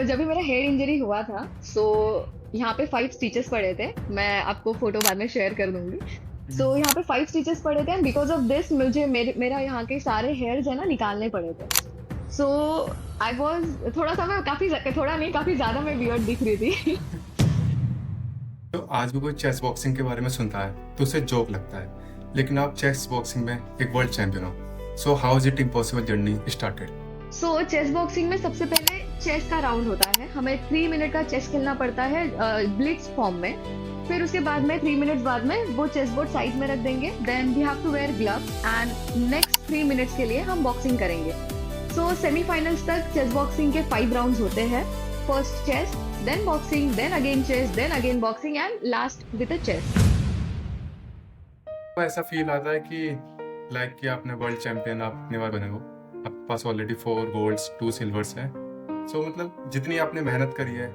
जब भी मेरा हेड इंजरी हुआ था, सो यहाँ पे 5 स्टिचेस पड़े थे। मैं आपको फोटो बाद में शेयर कर दूंगी। सो यहाँ पे 5 स्टिचेस पड़े थे एंड बिकॉज ऑफ दिस मुझे मेरा यहाँ के सारे हेयर्स है ना निकालने पड़े थे। सो आई वॉज थोड़ा सा मैं थोड़ा नहीं काफी ज्यादा मैं वियर्ड दिख रही थी। तो आज भी कोई चेस बॉक्सिंग के बारे में सुनता है तो उसे जोक लगता है, लेकिन आप चेस बॉक्सिंग में एक वर्ल्ड चैंपियन हो। So how is it impossible journey started? So chess boxing में सबसे पहले चेस का राउंड होता है, हमें 3 मिनट का चेस खेलना पड़ता है ब्लिट्स फॉर्म में। फिर उसके बाद में 3 मिनट्स बाद में वो चेस बोर्ड साइड में रख देंगे, then we have to wear gloves and next 3 minutes के लिए हम बॉक्सिंग करेंगे। सो सेमीफाइनल्स तक चेस बॉक्सिंग के 5 राउंड्स होते हैं। First chess, then boxing, then again chess, then again boxing and last with a chess. तो ऐसा फील आता है कि कि आपने वर्ल्ड चैंपियन आप इतनी बार बने हो, आपके पास ऑलरेडी 4 गोल्ड्स 2 सिल्वर्स हैं। सो मतलब जितनी आपने मेहनत करी है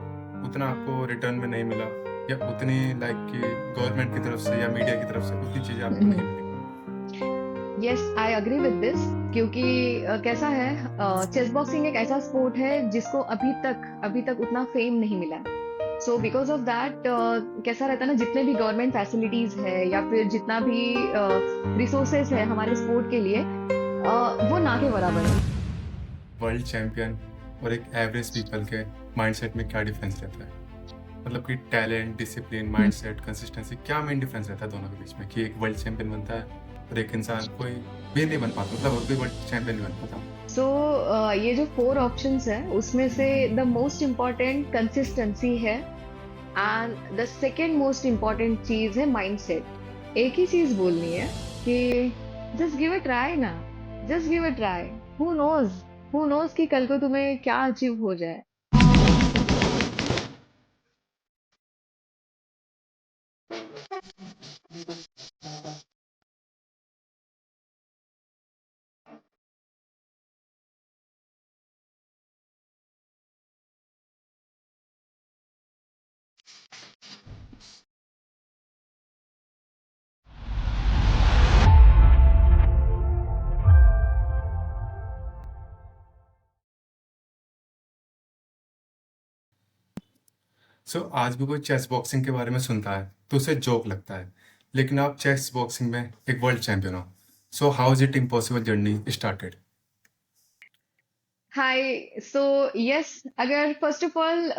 उतना आपको रिटर्न में नहीं मिला, या उतनी कि गवर्नमेंट की तरफ से या मीडिया की तरफ से उतनी चीज़ें आपको नहीं मिली। Yes, I agree with this. क्योंकि कैसा है, चेस बॉक्सिंग एक ऐसा स्पोर्ट है जिसको अभी तक उतना फेम नहीं मिला है। सो बिकॉज ऑफ दैट कैसा रहता है ना, जितने भी गवर्नमेंट फैसिलिटीज है या फिर जितना भी रिसोर्सेस है हमारे स्पोर्ट के लिए, वो ना के बराबर है। वर्ल्ड चैंपियन और एक एवरेज पीपल के माइंडसेट में क्या डिफरेंस रहता है? मतलब कि टैलेंट, डिसिप्लिन, माइंडसेट, कंसिस्टेंसी, क्या मेन डिफरेंस रहता है दोनों के बीच में कि एक वर्ल्ड चैंपियन बनता है और एक इंसान कोई भी नहीं बन पाता, मतलब और कोई वर्ल्ड चैंपियन नहीं बन पाता? सो ये जो 4 ऑप्शंस है उसमें से द मोस्ट इम्पॉर्टेंट कंसिस्टेंसी है and the second most important चीज है माइंडसेट। एक ही चीज बोलनी है कि जस्ट गिव अ ट्राई ना, just give a try. Who knows कि कल को तुम्हें क्या अचीव हो जाए। सो आज भी कोई चेस बॉक्सिंग के बारे में सुनता है तो उसे जोक लगता है, लेकिन आप चेस बॉक्सिंग में एक वर्ल्ड चैंपियन हो। So how is it impossible journey started? Hi. So yes, अगर फर्स्ट ऑफ ऑल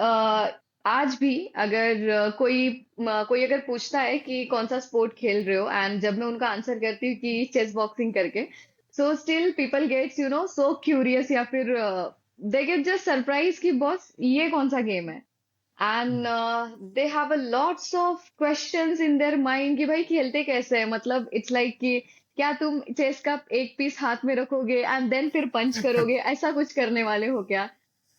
आज भी अगर कोई अगर पूछता है कि कौन सा स्पोर्ट खेल रहे हो एंड जब मैं उनका आंसर करती हूँ कि चेस बॉक्सिंग करके, so still people gets so curious या फिर दे गेट जस्ट सरप्राइज कि बॉस ये कौन सा गेम है। And they have a lots of questions in their mind कि भाई खेलते कैसे हैं, मतलब इट्स लाइक कि क्या तुम चेस का एक पीस हाथ में रखोगे एंड देन फिर पंच करोगे, ऐसा कुछ करने वाले हो क्या।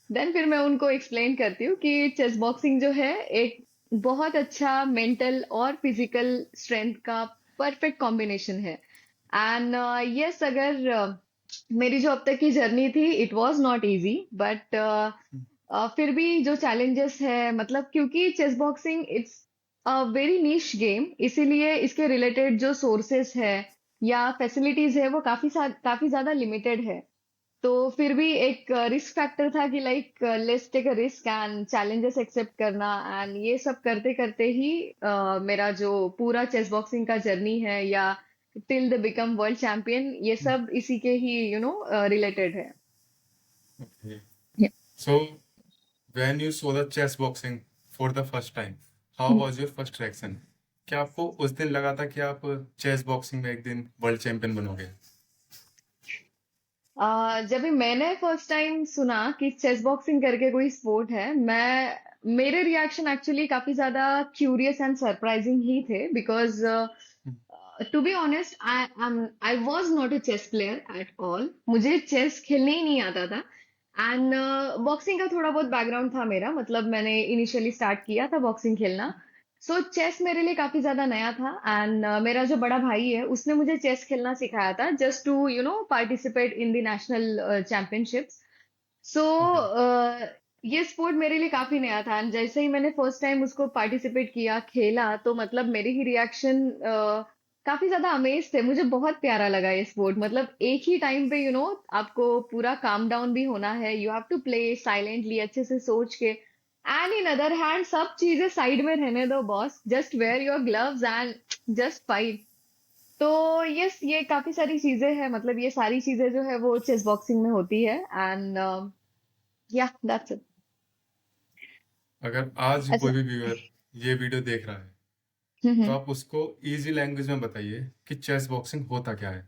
देन फिर मैं उनको एक्सप्लेन करती हूँ कि चेस बॉक्सिंग जो है एक बहुत अच्छा मेंटल और फिजिकल स्ट्रेंथ का परफेक्ट कॉम्बिनेशन है। एंड यस, अगर मेरी जो अब तक की जर्नी थी it was not easy, but फिर भी जो चैलेंजेस है, मतलब क्योंकि chess boxing it's a very niche game, इसीलिए इसके रिलेटेड जो सोर्सेस है या फैसिलिटीज है वो काफी ज्यादा लिमिटेड है। तो फिर भी एक रिस्क फैक्टर था कि like let's take a risk and challenges accept करना, एंड ये सब करते करते ही मेरा जो पूरा चेस बॉक्सिंग का जर्नी है या till the become world champion, ये सब इसी के ही रिलेटेड है। So when you saw the chess boxing for the first time, how was your first reaction? क्या आपको उस दिन लगा था कि आप चेस बॉक्सिंग में एक दिन वर्ल्ड चैंपियन बनोगे? जब भी मैंने फर्स्ट टाइम सुना कि चेस बॉक्सिंग करके कोई स्पोर्ट है, मेरे रिएक्शन एक्चुअली काफी ज्यादा क्यूरियस एंड सरप्राइजिंग ही थे because to be honest I was not a chess player at all, मुझे चेस खेलने ही नहीं आता था। एंड बॉक्सिंग का थोड़ा बहुत बैकग्राउंड था मेरा, मतलब मैंने इनिशियली स्टार्ट किया था बॉक्सिंग खेलना। सो चेस मेरे लिए काफी ज्यादा नया था एंड मेरा जो बड़ा भाई है उसने मुझे चेस खेलना सिखाया था just to participate in the national championships. So okay. ये स्पोर्ट मेरे लिए काफी नया था एंड जैसे ही मैंने फर्स्ट टाइम उसको पार्टिसिपेट किया खेला तो मतलब मेरी ही रिएक्शन काफी ज्यादा अमेज थे। मुझे बहुत प्यारा लगा ये स्पोर्ट। मतलब एक ही टाइम पे आपको पूरा काम डाउन भी होना है, you have to play silently, अच्छे से सोच के, एंड इन अदर हैंड सब चीजें साइड में रहने दो boss, just wear your gloves and just fight. तो यस, ये काफी सारी चीजें हैं, मतलब ये सारी चीजें जो है वो चेस बॉक्सिंग में होती है। एंड या दैट्स इट। अगर आज अच्छा। कोई भी व्यूअर ये वीडियो देख रहा है, तो हम्म। आप उसको इजी लैंग्वेज में बताइए कि चेस बॉक्सिंग होता क्या है।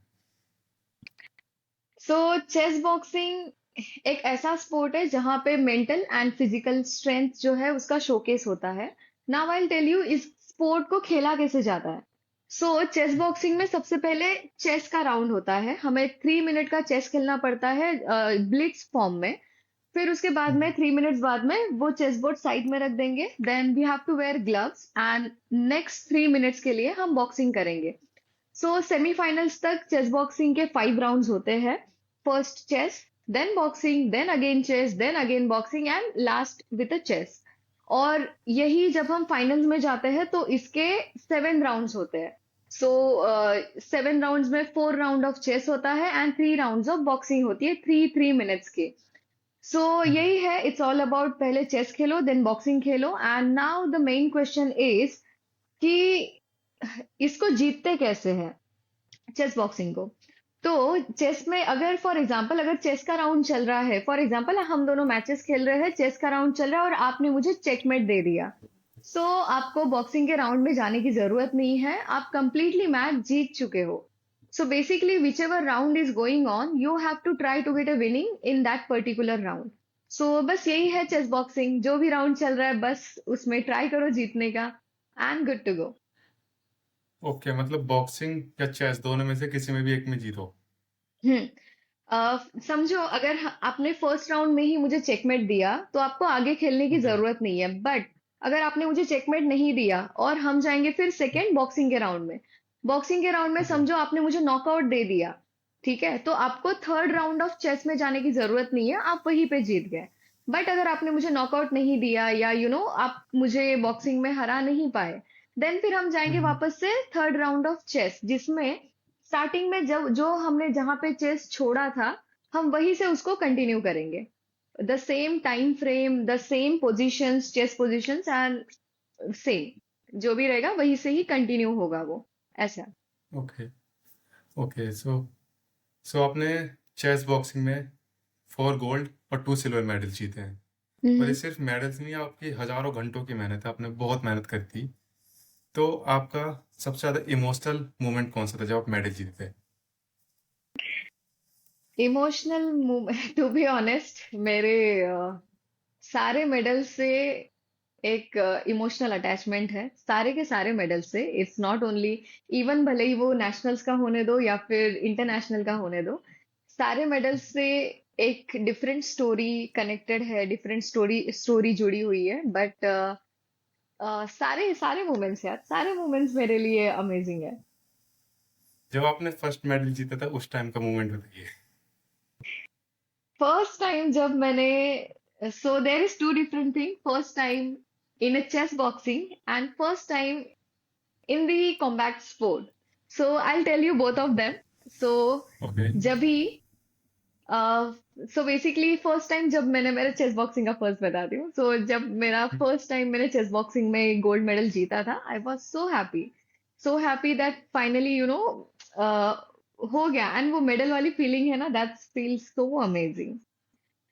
सो चेस बॉक्सिंग एक ऐसा स्पोर्ट है जहां पे मेंटल एंड फिजिकल स्ट्रेंथ जो है उसका शोकेस होता है। नाउ आई टेल यू इस स्पोर्ट को खेला कैसे जाता है। सो चेस बॉक्सिंग में सबसे पहले चेस का राउंड होता है, हमें 3 मिनट का चेस खेलना पड़ता है ब्लिट्स फॉर्म में। फिर उसके बाद में 3 मिनट्स बाद में वो चेस बोर्ड साइड में रख देंगे, then we have to wear gloves and next 3 minutes के लिए हम बॉक्सिंग करेंगे। सो सेमीफाइनल्स तक चेस बॉक्सिंग के 5 राउंड्स होते हैं। First chess, then boxing, then again chess, then again boxing and last with a chess. और यही जब हम फाइनल्स में जाते हैं तो इसके 7 राउंड्स होते हैं। सो 7 राउंड्स में 4 राउंड ऑफ चेस होता है एंड 3 राउंड्स ऑफ बॉक्सिंग होती है, 3 3 मिनट्स की। सो यही है, इट्स ऑल अबाउट पहले chess Khelo then boxing Khelo. And now the main question is कि इसको जीतते कैसे हैं, चेस बॉक्सिंग को। तो चेस में अगर फॉर एग्जांपल अगर चेस का राउंड चल रहा है, फॉर एग्जांपल हम दोनों मैचेस खेल रहे हैं, चेस का राउंड चल रहा है और आपने मुझे चेकमेट दे दिया। सो आपको बॉक्सिंग के राउंड में जाने की जरूरत नहीं है, आप कंप्लीटली मैच जीत चुके हो। So basically whichever round is going on, you have to try to get a winning in that particular round. So बस यही है चेस बॉक्सिंग, जो भी राउंड चल रहा है बस उसमें ट्राई करो जीतने का, and good to go. Okay, मतलब बॉक्सिंग या चेस दोनों में से किसी में भी एक में जीतो। हम्म। समझो अगर आपने फर्स्ट राउंड में ही मुझे चेकमेट दिया तो आपको आगे खेलने की ओके। जरूरत नहीं है। बट अगर आपने मुझे चेकमेट नहीं दिया और हम जाएंगे फिर सेकेंड बॉक्सिंग के राउंड में, बॉक्सिंग के राउंड में ओके। समझो आपने मुझे नॉकआउट दे दिया, ठीक है, तो आपको थर्ड राउंड ऑफ चेस में जाने की जरूरत नहीं है, आप वहीं पे जीत गए। बट अगर आपने मुझे नॉकआउट नहीं दिया या आप मुझे बॉक्सिंग में हरा नहीं पाए, देन फिर हम जाएंगे हम्म। वापस से थर्ड राउंड ऑफ चेस, जिसमें स्टार्टिंग में जब जो हमने जहां पे चेस छोड़ा था हम वहीं से उसको कंटिन्यू करेंगे। The same time frame, the same positions, chess positions and same जो भी रहेगा वहीं से ही कंटिन्यू होगा वो, ऐसा। ओके। ओके। सो आपने चेस बॉक्सिंग में 4 गोल्ड और 2 सिल्वर मेडल जीते हैं। और ये हम्म। सिर्फ मेडल्स नहीं, आपकी हजारों घंटों की मेहनत है, आपने बहुत मेहनत करी थी। तो आपका सबसे ज्यादा इमोशनल मोमेंट कौन सा था जब आप मेडल जीते थे? Emotional movement to be honest, मेरे सारे मेडल से एक इमोशनल अटैचमेंट है, सारे के सारे मेडल से। इट्स नॉट ओनली, इवन भले ही वो नेशनल्स का होने दो या फिर इंटरनेशनल का होने दो, सारे मेडल्स से एक डिफरेंट स्टोरी कनेक्टेड है, डिफरेंट स्टोरी स्टोरी जुड़ी हुई है। बट सारे सारे मोमेंट्स यार, सारे मोमेंट्स मेरे लिए अमेजिंग है। जब आपने फर्स्ट मेडल जीता था उस टाइम का मोमेंट बताइए। फर्स्ट टाइम जब मैंने, so there is two different thing, first time in a chess boxing and first time in the combat sport. So I'll tell you both of them. So okay. जब भी so basically first time जब मैंने मेरे chess boxing का first बताती हूँ। So जब मेरा फर्स्ट टाइम मैंने चेस बॉक्सिंग में गोल्ड मेडल जीता था, I was so happy that finally हो गया। एंड वो मेडल वाली फीलिंग है ना, that feels so amazing.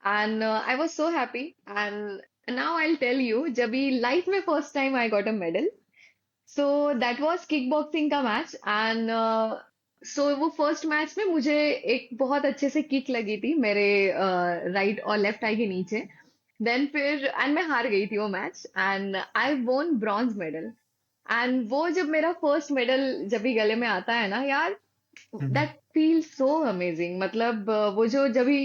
And I was so happy. And now I tell you जब भी लाइफ में first time I got a medal. So that was kick boxing का मैच। एंड सो वो first match में मुझे एक बहुत अच्छे से किक लगी थी मेरे राइट और लेफ्ट आई के नीचे। देन फिर एंड मैं हार गई थी वो मैच एंड आई वोन ब्रॉन्ज मेडल। एंड वो जब मेरा फर्स्ट मेडल जब भी गले में आता है ना यार, दैट फील सो अमेजिंग। मतलब वो जो जब भी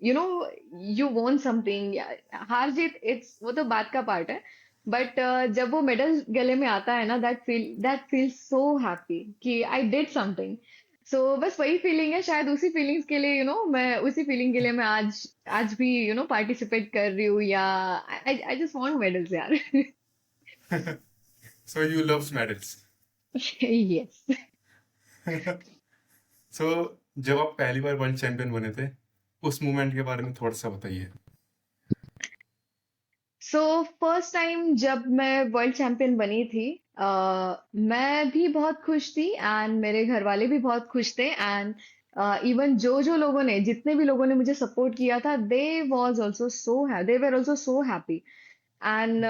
यू नो यू वोन समथिंग, हार जीत इट्स वो तो बात का पार्ट है। बट जब वो मेडल गले में आता है ना, दैट फील सो हैप्पी कि आई डिड समथिंग। सो बस वही फीलिंग है, शायद उसी फीलिंग्स के लिए मैं उसी फीलिंग के लिए मैं आज आज भी पार्टिसिपेट कर रही हूँ, या I I just want medals यार। So you loves medals. Yes. So जब आप पहली बार वर्ल्ड चैंपियन बने थे, उस मोमेंट के बारे में थोड़ा सा बताइए। सो फर्स्ट टाइम जब मैं वर्ल्ड चैंपियन बनी थी, मैं भी बहुत खुश थी एंड मेरे घर वाले भी बहुत खुश थे एंड इवन जो जो लोगों ने जितने भी लोगों ने मुझे सपोर्ट किया था, they were also so happy and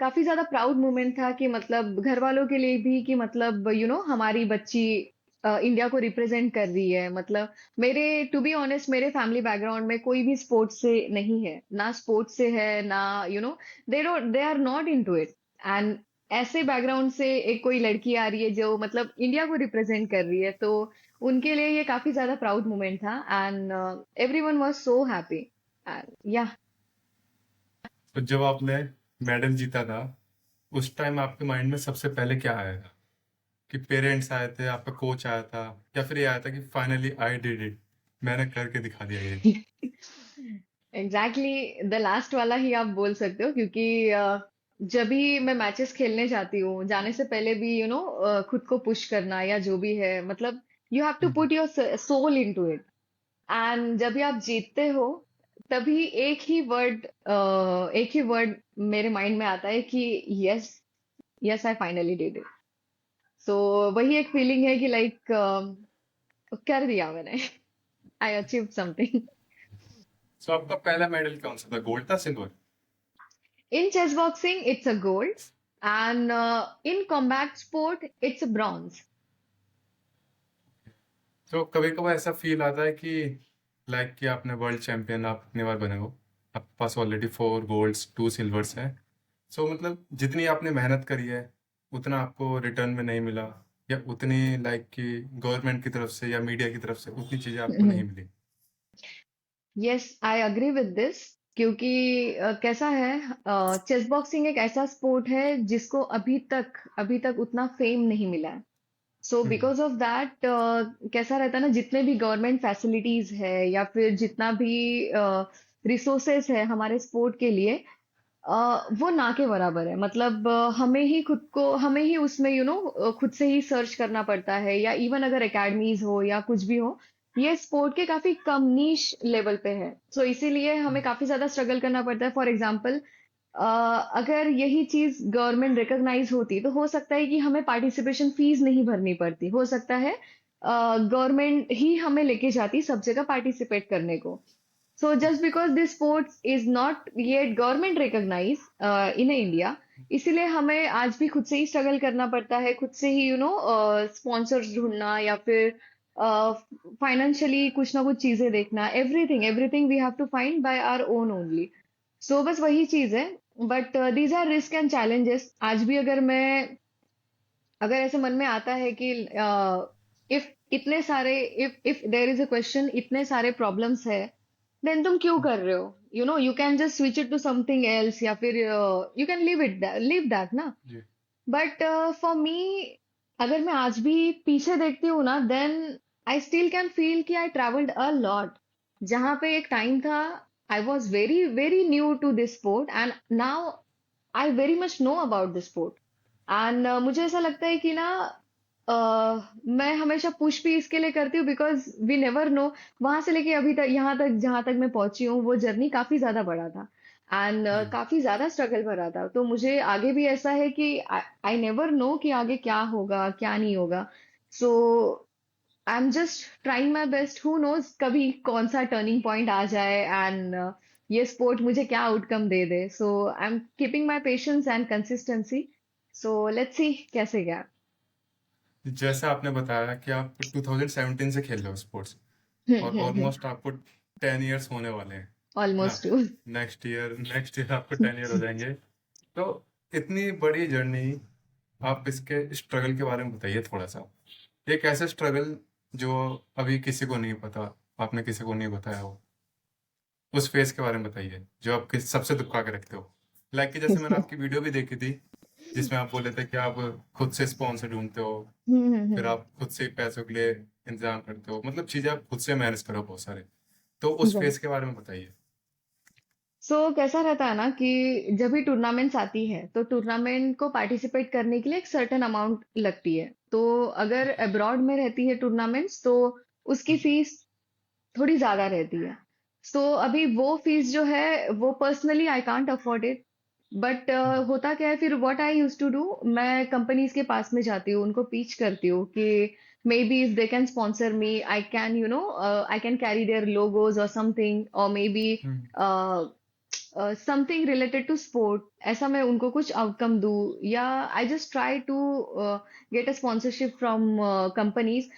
काफी ज्यादा प्राउड मोमेंट था कि मतलब घर वालों के लिए भी कि मतलब हमारी बच्ची इंडिया को रिप्रेजेंट कर रही है। मतलब मेरे टू बी ऑनेस्ट मेरे फैमिली बैकग्राउंड में कोई भी स्पोर्ट्स से नहीं है, ना स्पोर्ट्स से है ना they are not into it and ऐसे बैकग्राउंड से एक कोई लड़की आ रही है जो मतलब इंडिया को रिप्रेजेंट कर रही है, तो उनके लिए ये काफी ज्यादा प्राउड मोमेंट था and everyone was so happy and या। तो जब आपने मेडल जीता था, उस टाइम आपके माइंड में सबसे पहले क्या आया था? कि पेरेंट्स आए थे, आपका कोच आया था, या फिर ये आया था कि फाइनली आई डिड इट, मैंने करके दिखा दिया ये? एग्जैक्टली द लास्ट वाला ही आप बोल सकते हो, क्योंकि जब भी मैं मैचेस खेलने जाती हूँ जाने से पहले भी खुद को पुश करना या जो भी है, मतलब you have to hmm. Put your soul into it and जब भी आप जीतते हो तभी एक ही वर्ड मेरे माइंड में आता है कि yes, yes I finally did it. So वही एक फीलिंग है कि लाइक कर दिया मैंने, आई अचीव समथिंग। सो आपका पहला मेडल कौन सा था, गोल्ड था silver? In chess boxing, it's a gold, and in combat sport, it's a bronze. तो कभी कभार ऐसा फील आता है कि कि आपने वर्ल्ड चैंपियन आप इतनी बार बने हो, आपके पास ऑलरेडी 4 गोल्ड्स 2 सिल्वर्स हैं। सो मतलब जितनी आपने मेहनत करी है, उतना आपको रिटर्न में नहीं मिला, या उतनी कि गवर्नमेंट की तरफ से या मीडिया की तरफ से उतनी चीज़ें आपको नहीं Mhm. Milli. Yes, I agree with this. क्योंकि कैसा है, चेस बॉक्सिंग एक ऐसा स्पोर्ट है जिसको अभी तक उतना फेम नहीं मिला है। सो हम्म। बिकॉज ऑफ दैट कैसा रहता है ना, जितने भी गवर्नमेंट फैसिलिटीज है या फिर जितना भी रिसोर्सेस है हमारे स्पोर्ट के लिए, वो ना के बराबर है। मतलब हमें ही उसमें खुद से ही सर्च करना पड़ता है, या इवन अगर एकेडमीज हो या कुछ भी हो, ये स्पोर्ट के काफी कम नीश लेवल पे है। सो इसीलिए हमें काफी ज्यादा स्ट्रगल करना पड़ता है। फॉर एग्जाम्पल, अगर यही चीज गवर्नमेंट रिकॉग्नाइज होती तो हो सकता है कि हमें पार्टिसिपेशन फीस नहीं भरनी पड़ती, हो सकता है गवर्नमेंट ही हमें लेके जाती सब जगह पार्टिसिपेट करने को। So just because this sports is not yet government recognized in India, इसीलिए हमें आज भी खुद से ही स्ट्रगल करना पड़ता है, खुद से ही स्पॉन्सर्स ढूंढना या फिर फाइनेंशियली कुछ ना कुछ चीजें देखना, everything everything we have to find by our own only. So बस वही चीज है। But these are risk and challenges. आज भी अगर ऐसे मन में आता है कि इफ इतने सारे if there is a question, इतने सारे प्रॉब्लम्स है, देन तुम क्यों कर रहे हो? You can just switch it to something else, या फिर यू कैन लिव दैट ना। जी। बट फॉर मी, अगर मैं आज भी पीछे देखती हूँ ना, then I still can feel कि आई ट्रैवल्ड अ लॉट। जहाँ पे एक टाइम था, I was very very new to this sport and now I very much know about this sport. And मुझे ऐसा लगता है कि ना, मैं हमेशा पुश भी इसके लिए करती हूँ बिकॉज वी नेवर नो। वहां से लेके अभी तक यहाँ तक जहां तक मैं पहुंची हूँ, वो जर्नी काफी ज्यादा बड़ा था एंड जी। काफी ज्यादा स्ट्रगल भरा था। तो मुझे आगे भी ऐसा है कि आई नेवर नो कि आगे क्या होगा क्या नहीं होगा। So I am just trying my best, who knows कभी कौन सा टर्निंग पॉइंट आ जाए एंड ये स्पोर्ट मुझे क्या outcome they they. So I am keeping my patience and consistency. So let's see कैसे क्या। जैसे आपने बताया कि आप 2017 से खेल रहे हो स्पोर्ट्स, और ऑलमोस्ट आपको 10 इयर्स होने वाले हैं ना? Almost two. नेक्स्ट ईयर आपको 10 ईयर हो जाएंगे। तो इतनी बड़ी जर्नी, आप इसके स्ट्रगल के बारे में बताइए थोड़ा सा। एक ऐसा स्ट्रगल जो अभी किसी को नहीं पता, आपने किसी को नहीं बताया हो, उस फेस के बारे में बताइए जो आप सबसे दुखा के रखते हो। कि जैसे मैंने आपकी वीडियो भी देखी थी, जिसमें आप बोले थे कि आप खुद से स्पॉन्सर ढूंढते हो, फिर आप खुद से पैसों के लिए इंतजाम करते हो, मतलब चीजें आप खुद से मैनेज करो बहुत सारे। तो उस फेस राइट। के बारे में बताइए। कैसा रहता है ना कि जब भी टूर्नामेंट्स आती है तो टूर्नामेंट को पार्टिसिपेट करने के लिए एक सर्टेन अमाउंट लगती है। तो अगर अब्रॉड में रहती है टूर्नामेंट्स तो उसकी फीस थोड़ी ज्यादा रहती है। अभी वो फीस जो है वो personally I can't afford it. But होता क्या है फिर what I use to do, मैं कंपनीज के पास में जाती हूँ, उनको पीच करती हूँ कि maybe if they can sponsor me, I can I can carry their logos और समथिंग, और maybe hmm. Something related to sport, ऐसा मैं उनको कुछ आउटकम दूँ, या I just try to get a sponsorship from companies.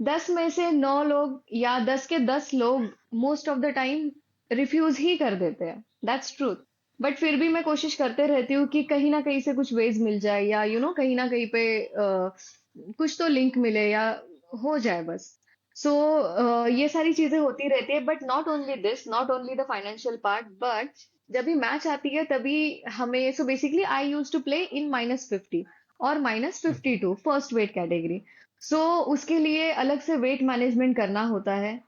10 में से 9 लोग या 10 के 10 लोग most of the time refuse ही कर देते हैं, दैट्स ट्रूथ। बट फिर भी मैं कोशिश करते रहती हूँ कि कहीं ना कहीं से कुछ वेज मिल जाए, या कहीं ना कहीं पे कुछ तो लिंक मिले या हो जाए बस। ये सारी चीजें होती रहती है, but not only this, not only the financial part, but जब भी मैच आती है तभी हमें, basically I use to play in -50 और -52 फर्स्ट वेट कैटेगरी। उसके लिए अलग से वेट मैनेजमेंट करना होता है।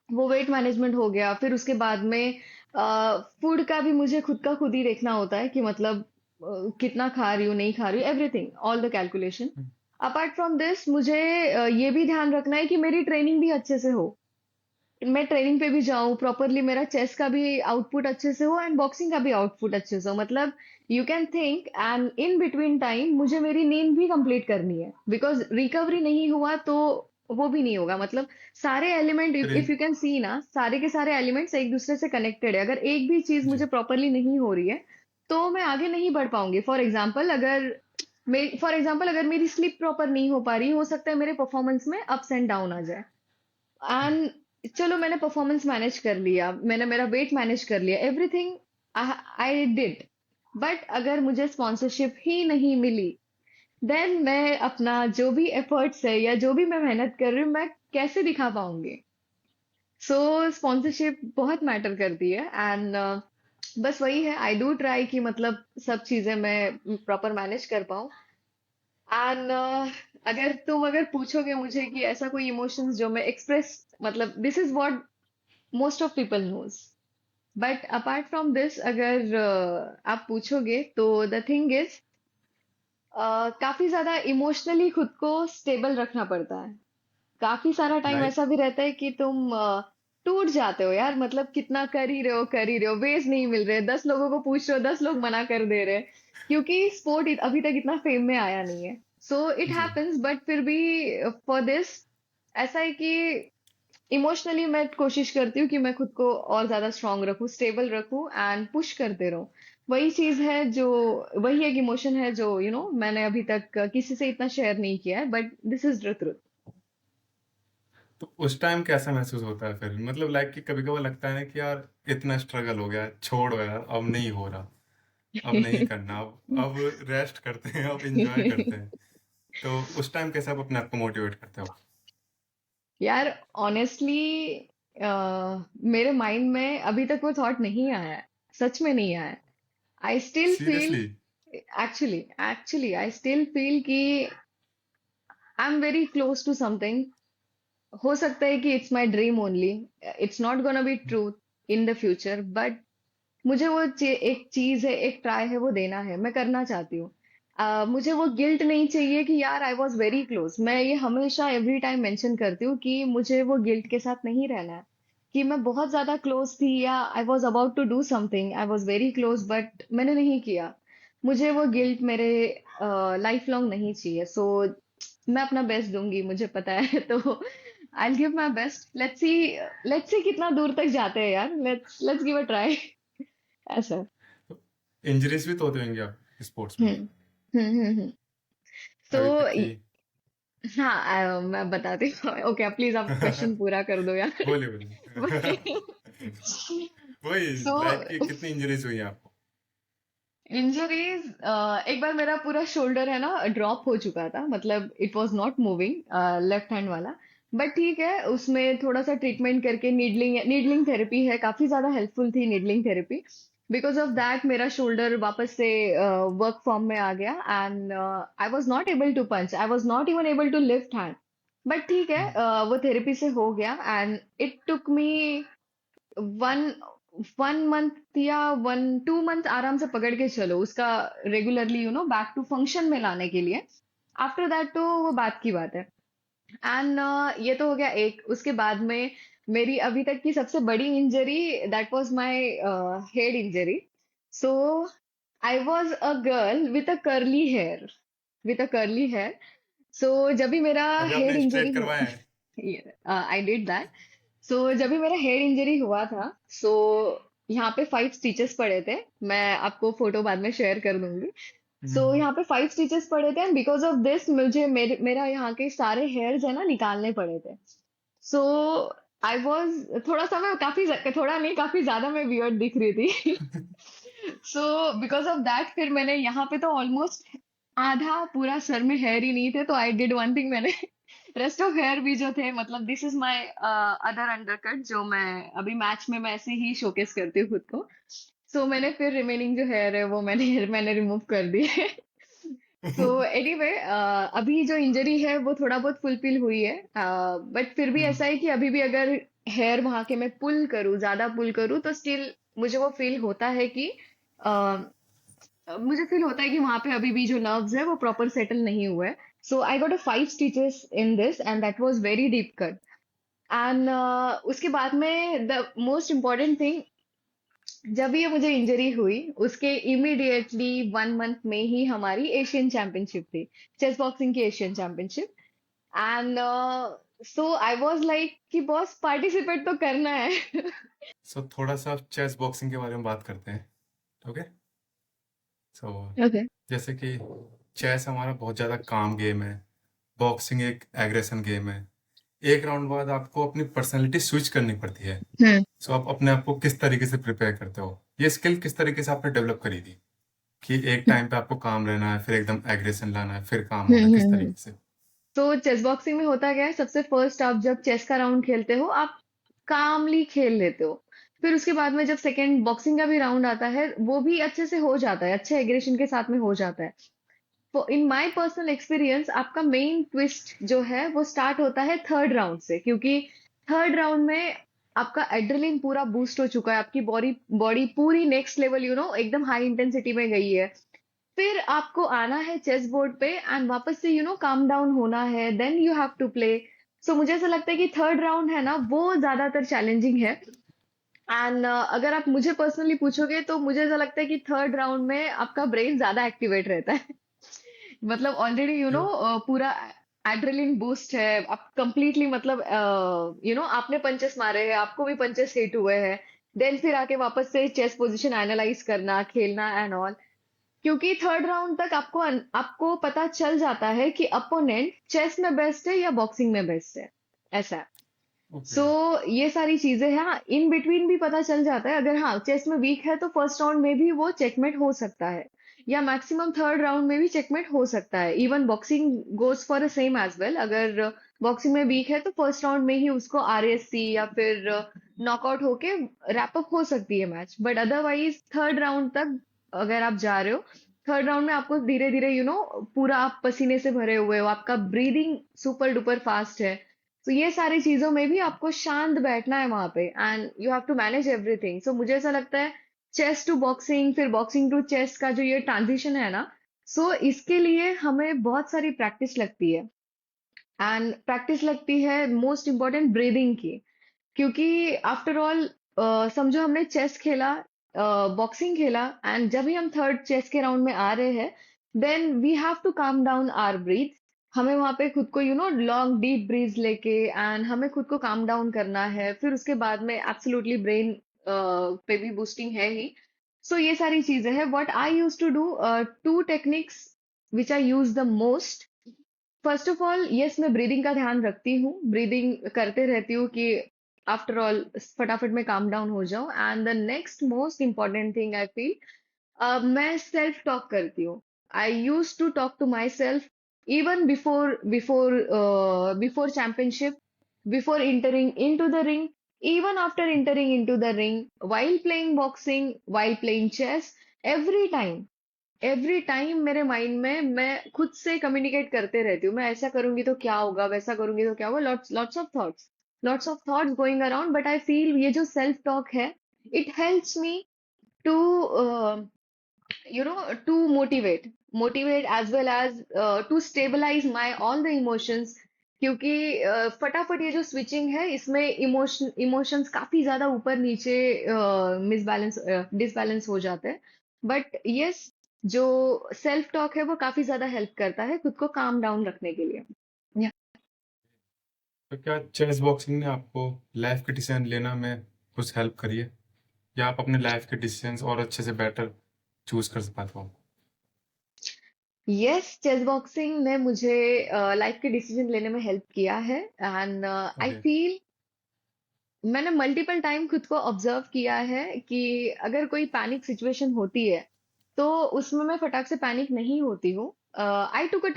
वो वेट मैनेजमेंट हो गया, फिर उसके बाद में फूड का भी मुझे खुद का खुद ही देखना होता है कि मतलब कितना खा रही हूँ नहीं खा रही हूँ, everything all the calculation. Apart from this मुझे ये भी ध्यान रखना है कि मेरी ट्रेनिंग भी अच्छे से हो, मैं ट्रेनिंग पे भी जाऊं प्रॉपरली, मेरा चेस का भी आउटपुट अच्छे से हो एंड बॉक्सिंग का भी आउटपुट अच्छे से हो, मतलब you can think, and in between time मुझे मेरी नींद भी कंप्लीट करनी है, बिकॉज रिकवरी नहीं हुआ तो वो भी नहीं होगा। मतलब सारे एलिमेंट, फिर इफ यू कैन सी ना, सारे के सारे एलिमेंट्स एक दूसरे से कनेक्टेड है। अगर एक भी चीज जी। मुझे प्रॉपरली नहीं हो रही है तो मैं आगे नहीं बढ़ पाऊंगी। फॉर एग्जाम्पल अगर मेरी स्लीप प्रॉपर नहीं हो पा रही, हो सकता है मेरे परफॉर्मेंस में अप्स एंड डाउन आ जाए। एंड चलो मैंने परफॉर्मेंस मैनेज कर लिया, मैंने मेरा वेट मैनेज कर लिया, एवरीथिंग आई डिड, बट अगर मुझे स्पॉन्सरशिप ही नहीं मिली, देन मैं अपना जो भी एफर्ट्स है या जो भी मैं मेहनत कर रही हूँ, मैं कैसे दिखा पाऊंगी। स्पॉन्सरशिप बहुत मैटर करती है। एंड बस वही है, आई डू ट्राई कि मतलब सब चीजें मैं प्रॉपर मैनेज कर पाऊँ। एंड अगर पूछोगे मुझे कि ऐसा कोई इमोशंस जो मैं एक्सप्रेस, मतलब this is what most of people knows, but apart from this अगर आप पूछोगे तो द थिंग इज, काफी ज्यादा इमोशनली खुद को स्टेबल रखना पड़ता है। काफी सारा टाइम लाइक ऐसा भी रहता है कि तुम टूट जाते हो यार, मतलब कितना कर ही रहे हो, वेज नहीं मिल रहे, 10 लोगों को पूछ रहे हो, 10 लोग मना कर दे रहे हैं, क्योंकि स्पोर्ट अभी तक इतना फेम में आया नहीं है। It ji. हैपेंस, बट फिर भी फॉर दिस ऐसा है कि इमोशनली मैं कोशिश करती हूँ कि मैं खुद को और ज्यादा स्ट्रांग रखूं, स्टेबल रखूं एंड पुश करते रहूं। वही चीज है जो, वही एक इमोशन है जो मैंने अभी तक किसी से इतना शेयर नहीं किया है, but this is the truth. तो उस टाइम कैसा महसूस होता है फिर, मतलब लाइक कि कभी कभी लगता है ना कि यार इतना स्ट्रगल हो गया, छोड़ो यार अब नहीं हो रहा, अब नहीं करना, अब रेस्ट करते हैं, अब एंजॉय करते हैं। तो उस टाइम कैसे आप अपने आप को मोटिवेट करते हो? यार ऑनेस्टली मेरे माइंड में अभी तक वो थॉट नहीं आया है, सच में नहीं आया है। I still feel, seriously? Actually actually I still feel कि I am very close to something. हो सकता है कि it's my dream only, it's not gonna be true in the future, but मुझे एक चीज है, एक ट्राई है, वो देना है, मैं करना चाहती हूँ। मुझे वो गिल्ट नहीं चाहिए कि यार आई वॉज वेरी क्लोज। मैं ये हमेशा एवरी टाइम मेंशन करती हूँ कि मुझे वो गिल्ट के साथ नहीं रहना है कि मैं बहुत ज्यादा क्लोज थी या I was about to do something, I was very close but मैंने नहीं किया। मुझे वो गिल्ट मेरे लाइफ लॉन्ग नहीं चाहिए। मैं अपना बेस्ट दूंगी, मुझे पता है। I give my best, let's see कितना दूर तक जाते हैं यार, let's let's give a try. ऐसा। इंजरीज भी तो होते होंगे आप स्पोर्ट्स में? हम्म हम्म। तो अभी तक की? हाँ, मैं बताती हूँ। ओके, प्लीज आप क्वेश्चन पूरा कर दो यार। बोलिए बोलिए। वही, सो लाइक कि कितनी इंजरीज हुई हैं आपको? इंजरीज, एक बार मेरा पूरा शोल्डर है ना ड्रॉप हो चुका था, मतलब it was not moving, left hand वाला। बट ठीक है, उसमें थोड़ा सा ट्रीटमेंट करके, नीडलिंग नीडलिंग थेरेपी है, काफी ज्यादा हेल्पफुल थी needling therapy. Because of that मेरा शोल्डर वापस से वर्क फॉर्म में आ गया, and I was not able to punch, I was not even able to lift hand. But ठीक है, वो थेरेपी से हो गया, and it took me one 1 month या 1-2 मंथ आराम से पकड़ के चलो उसका, रेगुलरली बैक टू फंक्शन में लाने के लिए। आफ्टर दैट तो वो बात की बात है। एंड ये तो हो गया एक। उसके बाद में मेरी अभी तक की सबसे बड़ी injury, that was my head injury. So I was a girl with a curly hair, so जब भी मेरा अभी हेड आपने इंजरी स्ट्रेट हुआ, करवाया है? I did that. सो जब भी मेरा हेड इंजरी हुआ था, सो यहाँ पे 5 स्टिचेस पड़े थे। मैं आपको फोटो बाद में शेयर कर दूंगी। सो हम्म। यहाँ पे 5 स्टिचेस पड़े थे, एंड बिकॉज ऑफ दिस मुझे मेरा यहाँ के सारे हेयर्स है ना निकालने पड़े थे। सो आई वॉज थोड़ा सा, मैं काफी थोड़ा नहीं, काफी ज्यादा मैं वियर्ड दिख रही थी। सो बिकॉज ऑफ दैट फिर मैंने यहाँ पे तो ऑलमोस्ट आधा पूरा सर में हेयर ही नहीं थे, तो आई डिड वन थिंग, मैंने रेस्ट ऑफ हेयर भी जो थे, मतलब this is my other undercut, जो मैं अभी मैच में मैं ऐसे ही शोकेस करती हूँ खुद को। सो मैंने फिर रिमेनिंग जो हेयर है वो मैंने मैंने रिमूव कर दी है। सो एनीवे, अभी जो इंजरी है वो थोड़ा बहुत फुलफिल हुई है, बट फिर भी हम्म। ऐसा है कि अभी भी अगर हेयर वहां के मैं पुल करूँ, ज्यादा पुल करूँ, तो स्टिल मुझे वो फील होता है कि मुझे फील होता है कि वहां पे अभी भी जो नर्व्स है वो प्रॉपर सेटल नहीं हुए हैं। So I got a 5 stitches in this, and that was very deep cut. And उसके बाद में द मोस्ट इम्पॉर्टेंट थिंग, जब ये मुझे इंजरी हुई उसके इमीडिएटली 1 मंथ में ही हमारी एशियन चैंपियनशिप थी, चेस बॉक्सिंग की Asian championship. And so I was like कि बॉस पार्टिसिपेट तो करना है। सो थोड़ा सा चेस बॉक्सिंग के बारे में बात करते हैं। ओके। So okay. जैसे कि चेस हमारा बहुत ज़्यादा काम गेम है, बॉक्सिंग एक एग्रेशन गेम है। एक राउंड बाद आपको अपनी पर्सनैलिटी स्विच करनी पड़ती है। हम्म सो आप अपने आप को किस तरीके से प्रिपेयर करते हो, ये स्किल किस तरीके से आपने डेवलप करी थी कि एक टाइम पे आपको काम रहना है, फिर एकदम एग्रेशन लाना है, फिर काम होना है, किस हम्म। तरीके से? तो चेस बॉक्सिंग में होता क्या है, सबसे फर्स्ट आप जब चेस का राउंड खेलते हो, आप कामली खेल लेते हो। फिर उसके बाद में जब सेकंड बॉक्सिंग का भी राउंड आता है, वो भी अच्छे से हो जाता है, अच्छे एग्रेशन के साथ में हो जाता है। तो इन माय पर्सनल एक्सपीरियंस, आपका मेन ट्विस्ट जो है वो स्टार्ट होता है थर्ड राउंड से, क्योंकि थर्ड राउंड में आपका एड्रेनलिन पूरा बूस्ट हो चुका है, आपकी बॉडी बॉडी पूरी नेक्स्ट लेवल, एकदम हाई इंटेंसिटी में गई है। फिर आपको आना है चेस बोर्ड पे, एंड वापस से काम डाउन होना है, then you have to play. So मुझे ऐसा लगता है कि थर्ड राउंड है ना वो ज्यादातर चैलेंजिंग है। एंड अगर आप मुझे पर्सनली पूछोगे तो मुझे ऐसा लगता है कि थर्ड राउंड में आपका ब्रेन ज्यादा एक्टिवेट रहता है। मतलब ऑलरेडी क्यों? पूरा एड्रेनलिन बूस्ट है, आप कंप्लीटली, मतलब आपने पंचेस मारे हैं, आपको भी पंचेस हिट हुए हैं। देन फिर आके वापस से चेस पोजीशन एनालाइज करना, खेलना एंड ऑल। क्योंकि थर्ड राउंड तक आपको पता चल जाता है कि अपोनेंट चेस में बेस्ट है या बॉक्सिंग में बेस्ट है, ऐसा है। ओके। सो ये सारी चीजें हैं, हाँ, इन बिटवीन भी पता चल जाता है। अगर हाँ चेस में वीक है तो फर्स्ट राउंड में भी वो चेकमेट हो सकता है, या मैक्सिमम थर्ड राउंड में भी चेकमेट हो सकता है। Even boxing goes for the same as well. अगर बॉक्सिंग में वीक है तो फर्स्ट राउंड में ही उसको आरएससी या फिर नॉकआउट होके रैप अप हो सकती है match, but otherwise third round तक अगर आप जा रहे हो, थर्ड राउंड में आपको धीरे धीरे पूरा आप पसीने से भरे हुए हो, आपका ब्रीदिंग सुपर डुपर फास्ट है। तो ये सारी चीजों में भी आपको शांत बैठना है वहां पे, and you have to manage everything. So मुझे ऐसा लगता है चेस टू बॉक्सिंग, फिर बॉक्सिंग टू चेस का जो ये ट्रांजिशन है ना, सो इसके लिए हमें बहुत सारी प्रैक्टिस लगती है। एंड प्रैक्टिस लगती है मोस्ट इम्पोर्टेंट ब्रीदिंग की, क्योंकि आफ्टर ऑल समझो हमने चेस खेला, बॉक्सिंग खेला, एंड जब भी हम थर्ड चेस के राउंड में आ रहे हैं, then we have to calm down our breath. हमें वहां पे खुद को लॉन्ग डीप ब्रीथ लेके, एंड हमें खुद को काम डाउन करना है। फिर उसके बाद में एब्सोल्युटली ब्रेन पे भी बूस्टिंग है ही। सो ये सारी चीजें हैं what I use to do. Two techniques which I use the most. First of all, yes, मैं ब्रीदिंग का ध्यान रखती हूँ, ब्रीदिंग करते रहती हूँ कि आफ्टर ऑल फटाफट में काम डाउन हो जाऊं। And the next most important thing I feel, मैं सेल्फ टॉक करती हूँ। I use to talk to myself, even before championship, before entering into the ring, even after entering into the ring, while playing boxing, while playing chess, every time, every time मेरे mind में मैं खुद से communicate करते रहती हूँ, मैं ऐसा करूंगी तो क्या होगा, वैसा करूंगी तो क्या होगा, lots lots of thoughts going around. But I feel ये जो सेल्फ टॉक है, It helps me to to motivate as well as to stabilize my all the emotions, क्योंकि फटाफट ये जो स्विचिंग है इसमें इमोशंस काफी ज्यादा ऊपर नीचे मिसबैलेंस डिसबैलेंस हो जाते हैं। बट यस, जो सेल्फ टॉक है वो काफी ज्यादा हेल्प करता है खुद को काम डाउन रखने के लिए। या तो क्या चेस बॉक्सिंग ने आपको लाइफ के डिसीजन लेना में कुछ हेल्प करी है, या आप अपने लाइफ के डिसीजंस और अच्छे से बेटर चूज कर पाते हो? यस, चेस बॉक्सिंग ने मुझे लाइफ के डिसीजन लेने में हेल्प किया है, एंड आई ओके। फील मैंने मल्टीपल टाइम खुद को ऑब्जर्व किया है कि अगर कोई पैनिक सिचुएशन होती है तो उसमें मैं फटाक से पैनिक नहीं होती हूँ। I took a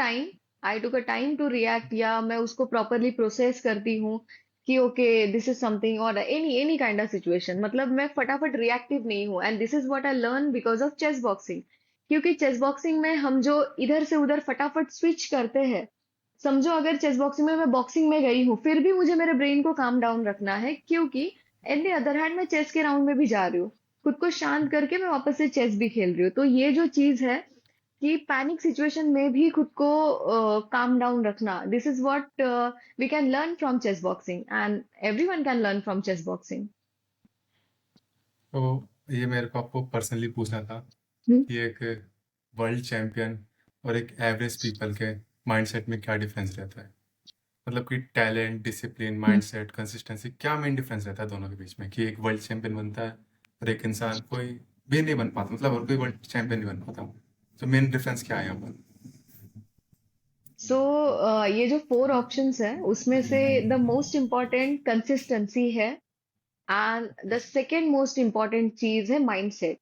time to react, या मैं उसको प्रॉपरली प्रोसेस करती हूँ कि ओके दिस इज समथिंग, और any any kind of situation, मतलब मैं फटाफट रिएक्टिव नहीं हूँ। And this is what I learn because of chess boxing. क्योंकि चेस बॉक्सिंग में हम जो इधर से उधर फटाफट स्विच करते हैं, समझो अगर चेस बॉक्सिंग में मैं बॉक्सिंग में गई हूँ फिर भी मुझे मेरे ब्रेन को काम डाउन रखना है, क्योंकि एट द अदर हैंड मैं चेस के राउंड में भी जा रही हूँ, खुद को शांत करके मैं वापस से चेस भी खेल रही हूँ। तो ये जो चीज है कि पैनिक सिचुएशन में भी खुद को काम डाउन रखना, this is what we can learn from chess boxing, and everyone can learn from chess boxing. तो ये मेरे को आपको पर्सनली पूछना था कि एक वर्ल्ड चैंपियन और एक एवरेज पीपल के माइंडसेट में क्या डिफरेंस रहता है? मतलब कि टैलेंट, डिसिप्लिन, माइंडसेट, कंसिस्टेंसी, क्या मेन डिफरेंस रहता है दोनों के बीच में, कि एक वर्ल्ड चैंपियन बनता है और एक इंसान कोई भी नहीं बन पाता, मतलब और कोई वर्ल्ड चैंपियन नहीं बन पाता? तो मेन डिफरेंस क्या है यहाँ पर? सो ये जो फोर ऑप्शंस है उसमें से द मोस्ट इम्पॉर्टेंट कंसिस्टेंसी है, and the second most important चीज है माइंडसेट।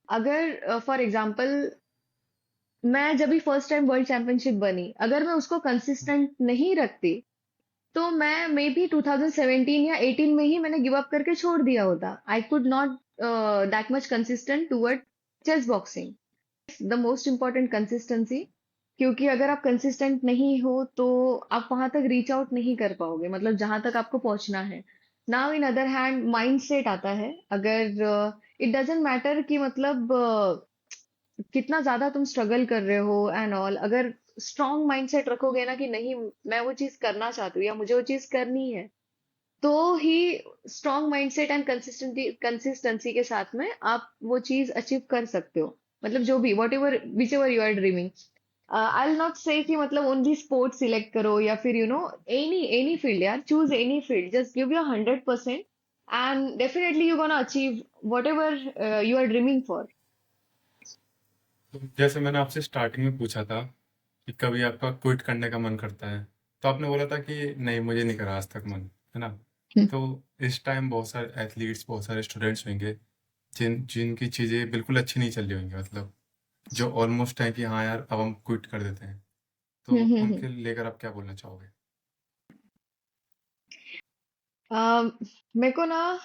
अगर फॉर एग्जाम्पल मैं जब भी फर्स्ट टाइम वर्ल्ड चैंपियनशिप बनी, अगर मैं उसको कंसिस्टेंट नहीं रखती तो मैं मे बी 2017 या 18 में ही मैंने गिव अप करके छोड़ दिया होता। I could not that much consistent toward chess boxing. The most important consistency, क्योंकि अगर आप कंसिस्टेंट नहीं हो तो आप वहां तक रीच आउट नहीं कर पाओगे, मतलब जहां तक आपको पहुंचना है। Now in other hand mind set आता है। अगर इट डजेंट मैटर कि मतलब कितना ज्यादा तुम स्ट्रगल कर रहे हो एंड ऑल, अगर स्ट्रॉन्ग माइंडसेट रखोगे ना कि नहीं मैं वो चीज करना चाहती हूँ या मुझे वो चीज करनी है, तो ही स्ट्रॉन्ग माइंडसेट एंड कंसिस्टेंसी के साथ में आप वो चीज अचीव कर सकते हो। मतलब जो भी whatever whichever you are dreaming, I will not say कि मतलब ओनली स्पोर्ट्स सिलेक्ट करो या फिर एनी एनी फील्ड, यार choose any field, just give your 100% and definitely you gonna achieve whatever you are dreaming for. तो जैसे मैंने आपसे स्टार्टिंग में पूछा था कि कभी आपका क्विट करने का मन करता है, तो आपने बोला था कि नहीं, मुझे नहीं करा आज तक मन, है ना? तो इस टाइम बहुत सारे एथलीट्स, बहुत सारे स्टूडेंट्स होंगे जिनकी चीज़ें बिल्कुल अच्छी नहीं चल रही होंगी, मतलब जो ऑलमोस्ट है कि हाँ यार अब हम क्विट कर देते हैं। तो उनके लेकर आप क्या बोलना चाहोगे? मेरे को ना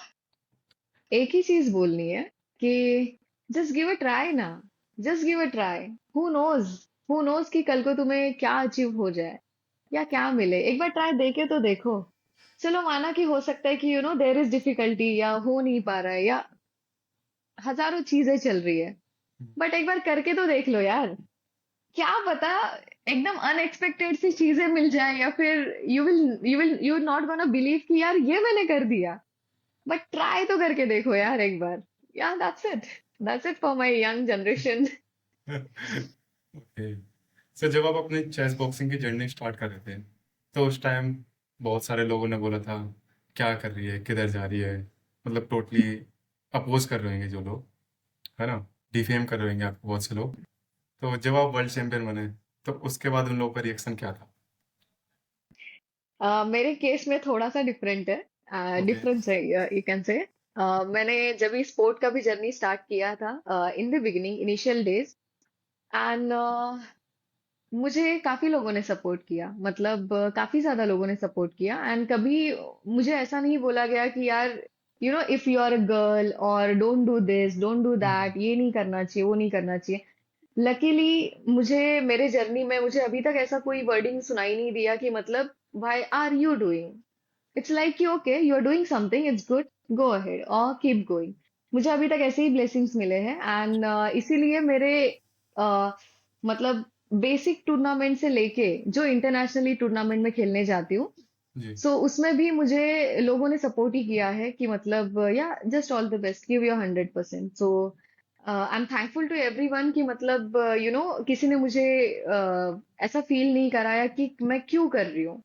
एक ही चीज बोलनी है कि जस्ट गिव अ ट्राई ना, just give a try. Who knows कि कल को तुम्हें क्या अचीव हो जाए या क्या मिले, एक बार ट्राई देके तो देखो। चलो माना कि हो सकता है कि देयर इज डिफिकल्टी या हो नहीं पा रहा है या हजारों चीजें चल रही है, बट एक बार करके तो देख लो यार। क्या पता एकदम अनएक्सपेक्टेड सी चीजें मिल जाए, या फिर यू नॉट गोना बिलीव कि यार ये मैंने कर दिया। बट ट्राई तो करके देखो यार एक बार। Yeah that's it for my young generation. Okay. So जब आप अपनी चेस बॉक्सिंग की जर्नी स्टार्ट कर रहे थे, तो उस टाइम बहुत सारे लोगों ने बोला था क्या कर रही है, किधर जा रही है, मतलब टोटली अपोज कर रहे होंगे जो लोग, है ना? डिफेम कर रहे होंगे आपको बहुत से लोग। तो जब आप वर्ल्ड चैंपियन बने, तो उसके बाद उन लोगों का रिएक्शन क्या था? मेरे केस में थोड़ा सा डिफरेंट है, ओके। डिफरेंस है यू कैन से। मैंने जब भी स्पोर्ट का भी जर्नी स्टार्ट किया था in the beginning initial days, and मुझे काफी लोगों ने सपोर्ट किया, मतलब काफी ज्यादा लोगों ने सपोर्ट किया, एंड कभी मुझे ऐसा नहीं बोला गया कि यार if you are a girl और don't do this don't do that, ये नहीं करना चाहिए वो नहीं करना चाहिए। लकीली मुझे मेरे जर्नी में मुझे अभी तक ऐसा कोई वर्डिंग सुनाई नहीं दिया कि मतलब why are you doing. It's like कि okay you are doing something, it's good, go ahead और कीप गोइंग। मुझे अभी तक ऐसे ही ब्लेसिंग्स मिले हैं एंड इसीलिए मेरे uh, मतलब बेसिक टूर्नामेंट से लेके जो इंटरनेशनली टूर्नामेंट में खेलने जाती हूँ, जी। सो उसमें भी मुझे लोगों ने सपोर्ट ही किया है कि मतलब या just all the best, give your 100%। So I am thankful to everyone कि मतलब किसी ने मुझे ऐसा फील नहीं कराया कि मैं क्यों कर रही हूँ।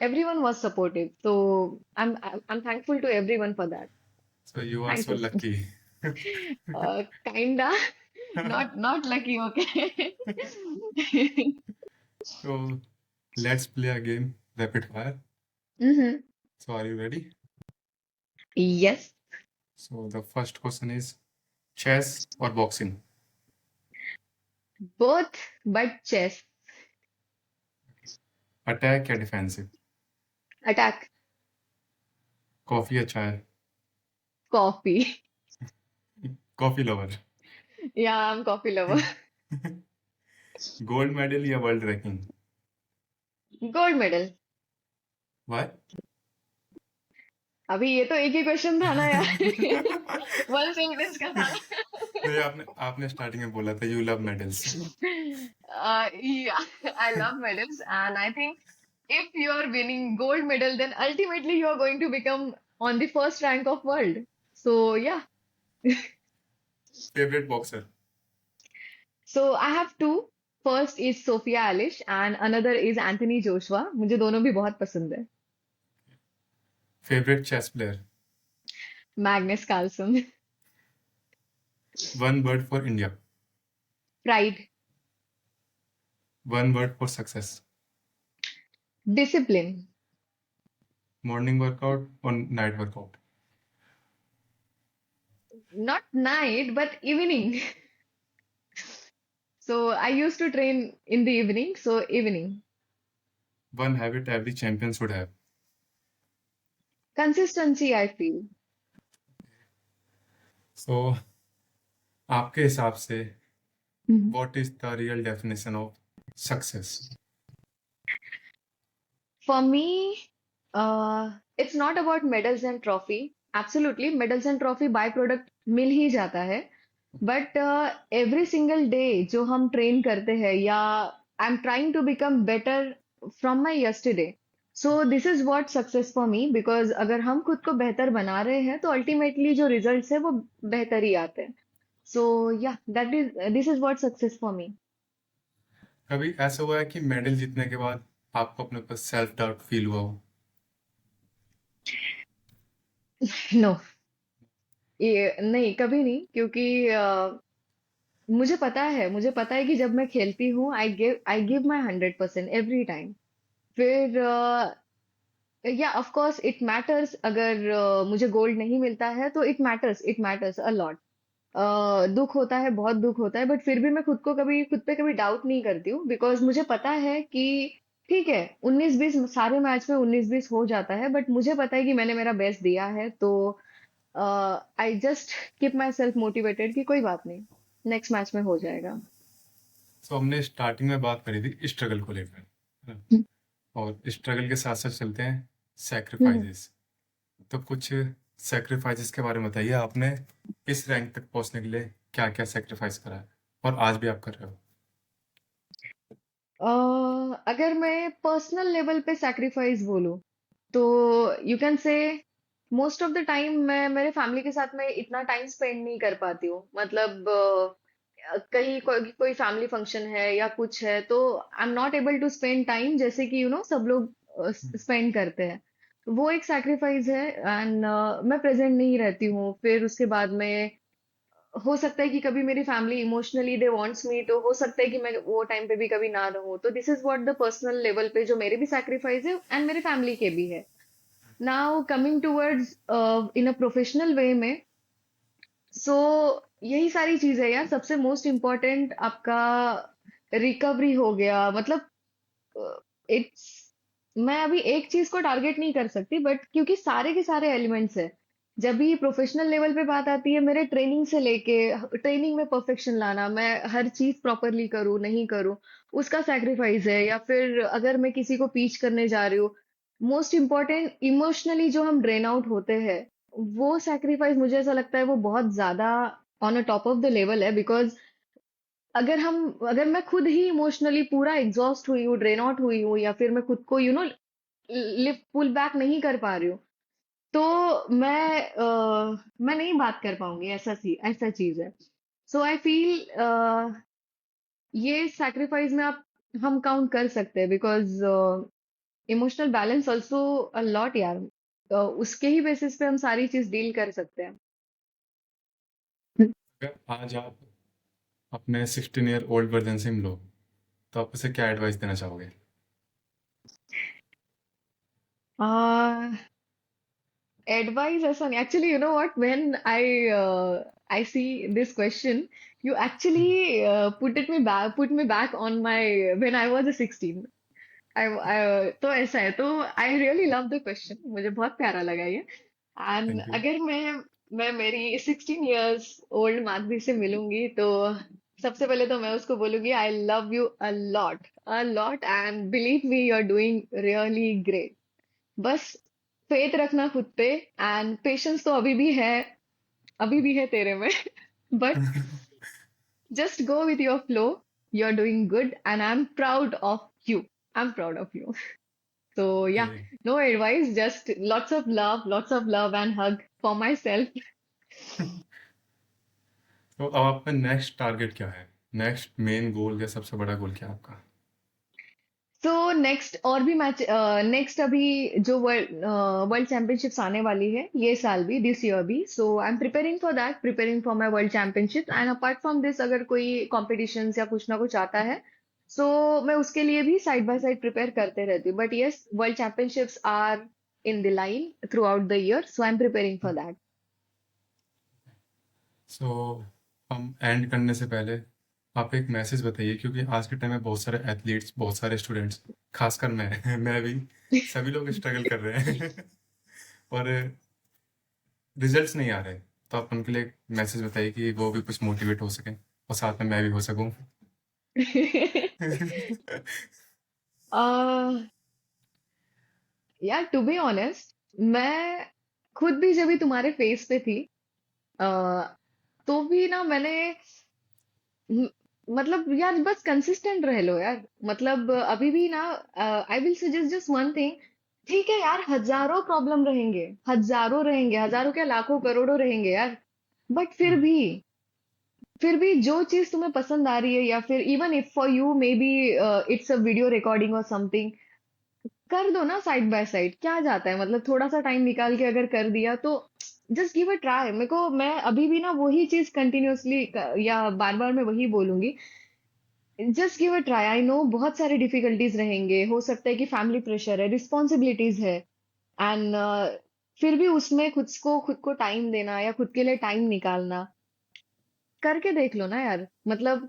एवरीवन वाज सपोर्टिव, तो I am thankful to everyone for that. So you are thank so you. lucky. Kinda, not lucky, okay. So let's play a game, rapid fire. Hmm. So are you ready? Yes. So the first question is chess or boxing? Both, but chess. Attack या defensive? Attack. Coffee या चाय? Coffee. Coffee lover. या I am coffee lover. Gold medal या world ranking? Gold medal. Why? अभी ये तो एक ही question था ना यार। वन सेंटेंस का था। नहीं, आपने आपने स्टार्टिंग में बोला था you love medals. Yeah, I love medals, and I think if you are winning gold medal, then ultimately you are going to become on the first rank of world. So yeah, Favorite boxer? so I have two. First is Sophia Alish and another is Anthony Joshua. मुझे दोनों भी बहुत पसंद है। Favorite chess player? Magnus Carlsen. One word for India. Pride. One word for success. Discipline. Morning workout or night workout? Not night but evening. So I used to train in the evening, so evening. One habit every champion should have. Consistency, I feel. So आपके हिसाब से Mhm. what is the real definition of success? For me, it's not about medals and trophy. Absolutely, medals and trophy by product मिल ही जाता है, but every single day जो हम train करते हैं, या I am trying to become better from my yesterday, so this is what success for me, because अगर हम खुद को बेहतर बना रहे हैं तो अल्टीमेटली जो रिजल्ट्स है वो बेहतर ही आते हैं। सो या that is this is what success for मी। कभी ऐसा हुआ है कि मेडल जीतने के बाद आपको अपने ऊपर सेल्फ डाउट फील हुआ हो? नो, ये नहीं, कभी नहीं, क्योंकि मुझे पता है कि जब मैं खेलती हूँ I give my 100% every time. फिर या ऑफ कोर्स इट मैटर्स, अगर मुझे गोल्ड नहीं मिलता है तो इट मैटर्स अ लॉट। दुख होता है, बहुत दुख होता है, बट फिर भी मैं खुद पे कभी डाउट नहीं करती हूँ, बिकॉज मुझे पता है कि ठीक है, 19-20 सारे मैच में 19-20 हो जाता है, बट मुझे पता है कि मैंने मेरा बेस्ट दिया है, तो I just keep my self motivated कि कोई बात नहीं, नेक्स्ट मैच में हो जाएगा। तो हमने स्टार्टिंग में बात करी थी स्ट्रगल को लेकर, है ना? और स्ट्रगल के साथ साथ चलते हैं हम्म। सैक्रिफाइसेस। तो कुछ सैक्रिफाइसेस के बारे में बताइए, आपने इस रैंक तक पहुंचने के लिए क्या क्या सैक्रिफाइस करा है और आज भी आप कर रहे हो? अगर मैं पर्सनल लेवल पे सैक्रिफाइस बोलूं, तो you can say most of the time मैं मेरे फैमिली के साथ में इतना टाइम स्पेंड नहीं कर पाती हूँ, मतलब कहीं कोई फैमिली फंक्शन है या कुछ है, तो I am not able to spend time जैसे कि सब लोग हम्म। स्पेंड करते हैं। वो एक सैक्रिफाइस है, एंड मैं प्रेजेंट नहीं रहती हूँ, फिर उसके बाद में हो सकता है कि कभी मेरी फैमिली इमोशनली दे वांट्स मी, तो हो सकता है कि मैं वो टाइम पे भी कभी ना रहूं, तो this is what the personal level पे जो मेरे भी सैक्रिफाइस है एंड मेरे फैमिली के भी है। Now coming towards in a professional way में, सो यही सारी चीजें यार, सबसे मोस्ट इम्पोर्टेंट आपका रिकवरी हो गया, मतलब इट्स मैं अभी एक चीज को टारगेट नहीं कर सकती, बट क्योंकि सारे के सारे एलिमेंट्स है, जब भी प्रोफेशनल लेवल पे बात आती है, मेरे ट्रेनिंग से लेके ट्रेनिंग में परफेक्शन लाना, मैं हर चीज प्रॉपरली करूँ नहीं करूँ, उसका सैक्रिफाइस है, या फिर अगर मैं किसी को पीच करने जा रही हूँ, मोस्ट इम्पोर्टेंट इमोशनली जो हम ड्रेन आउट होते हैं, वो सैक्रिफाइस मुझे ऐसा लगता है वो बहुत ज्यादा on a top of the level है, बिकॉज अगर मैं खुद ही इमोशनली पूरा एग्जॉस्ट हुई हूँ, ड्रेन आउट हुई हूँ, या फिर मैं खुद को लिफ्ट पुल बैक नहीं कर पा रही हूँ, तो मैं नहीं बात कर पाऊंगी, ऐसा चीज है। सो आई फील ये सैक्रिफाइस में आप हम काउंट कर सकते हैं, because emotional balance also a lot यार। उसके ही बेसिस पे हम सारी चीज डील कर सकते हैं। अगर आज आप अपने 16 ईयर ओल्ड वर्जन से मिलो तो आप उसे क्या एडवाइस देना चाहोगे? एडवाइस ऐसा नहीं, actually you know what, when I see this question, you actually put me back on my when I was 16। तो ऐसा है, तो I really love the question, मुझे बहुत प्यारा लगा ये। And thank you. अगर मैं मेरी 16 इयर्स ओल्ड माधवी से मिलूंगी, तो सबसे पहले तो मैं उसको बोलूंगी I love you a lot, and believe me, you are doing really great. बस फेथ रखना खुद पे, एंड पेशेंस तो अभी भी है तेरे में। But just go with your flow, you are doing good, and I am proud of you. So yeah, Okay, no advice, just lots of love and hug for myself. तो अब आपका next target क्या है? Next main goal या सबसे बड़ा गोल क्या है आपका? So next और भी मैच, नेक्स्ट अभी जो वर्ल्ड चैंपियनशिप्स आने वाली है ये साल भी, दिस ईयर भी, so I am preparing for that, preparing for my world championship, and apart from this अगर कोई कॉम्पिटिशन्स या कुछ ना कुछ आता है, सो मैं उसके लिए भी साइड बाय साइड प्रिपेयर करते रहती हूँ। But yes, world championships are in the line throughout the year, so I am preparing for that. So हम एंड करने से पहले आप एक मैसेज बताइए, क्योंकि आज के टाइम में बहुत सारे एथलीट्स, बहुत सारे स्टूडेंट्स, खासकर मैं मैं भी, सभी लोग स्ट्रगल कर रहे हैं और रिजल्ट्स नहीं आ रहे। तो आप उनके लिए एक मैसेज बताइए कि वो भी कुछ मोटिवेट हो सके और साथ में मैं भी हो सकूं। यार टू बी ऑनेस्ट, मैं खुद भी जब भी तुम्हारे फेस पे थी, अ, तो भी ना मैंने म- मतलब यार बस कंसिस्टेंट रह लो यार। मतलब अभी भी ना, I will suggest just one thing. ठीक है यार, हजारों प्रॉब्लम रहेंगे, हजारों क्या लाखों करोड़ों रहेंगे यार, बट फिर भी जो चीज तुम्हें पसंद आ रही है, या फिर even if for you may be it's a video recording और समथिंग, कर दो ना साइड बाय साइड, क्या जाता है, मतलब थोड़ा सा टाइम निकाल के अगर कर दिया तो जस्ट गिव अ ट्राई। मैं अभी भी ना वही चीज कंटिन्यूअसली या बार बार मैं वही बोलूंगी, just give a try. I know बहुत सारे डिफिकल्टीज रहेंगे, हो सकता है कि फैमिली प्रेशर है, रिस्पॉन्सिबिलिटीज है, एंड फिर भी उसमें खुद को टाइम देना या खुद के लिए टाइम निकालना, करके देख लो ना यार। मतलब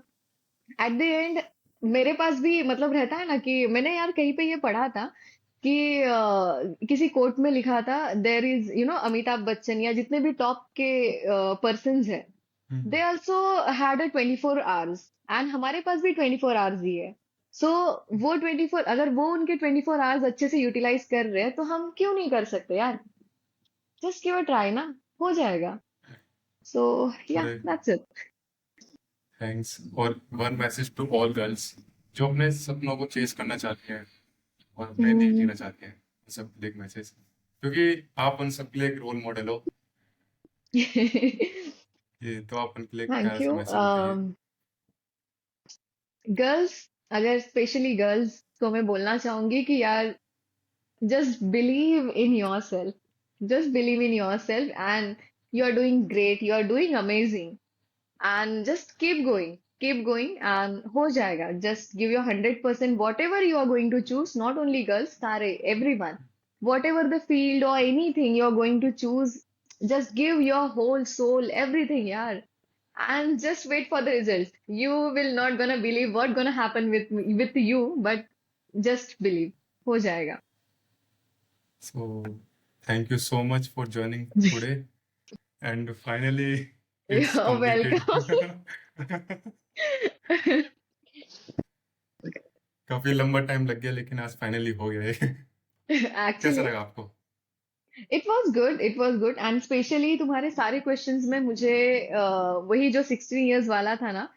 एट द एंड मेरे पास भी मतलब रहता है ना, कि मैंने यार कहीं पे ये पढ़ा था कि किसी कोर्ट में लिखा था, देयर इज अमिताभ बच्चन या जितने भी टॉप के पर्सन हैं, they also had a 24 hours, and हमारे पास भी 24 आवर्स ही है। सो वो 24, अगर वो उनके 24 आवर्स अच्छे से यूटिलाइज कर रहे हैं, तो हम क्यों नहीं कर सकते यार? जस्ट गिव अ ट्राई ना, हो जाएगा। सो या और दैट्स इट। थैंक्स। और one message to all girls जो अपने सपनों को चेज करना चाहती हैं और नए नहीं जीना चाहती हैं, उन सब के लिए एक मैसेज, क्योंकि आप उन सब के लिए एक रोल मॉडल हो। ये तो आप उनके लिए एक प्यारा थैंक सा यू। मैसेज बताइए। गर्ल्स, अगर स्पेशली गर्ल्स को मैं बोलना चाहूंगी कि यार, just believe in yourself, just believe in yourself, and you are doing great, you are doing amazing, and just keep going, and ho jayega. Just give your 100%, whatever you are going to choose, not only girls, sare everyone, whatever the field or anything you are going to choose, just give your whole soul, everything, yeah, and just wait for the result. You will not gonna believe what gonna happen with you, but just believe, ho jayega. So thank you so much for joining today and finally it's You're welcome. Completed. काफी लंबा time लग गया लेकिन आज finally हो गया ये। कैसा Actually, लगा आपको? It was good and specially तुम्हारे सारे क्वेश्चंस में मुझे वही जो 16 इयर्स वाला था ना,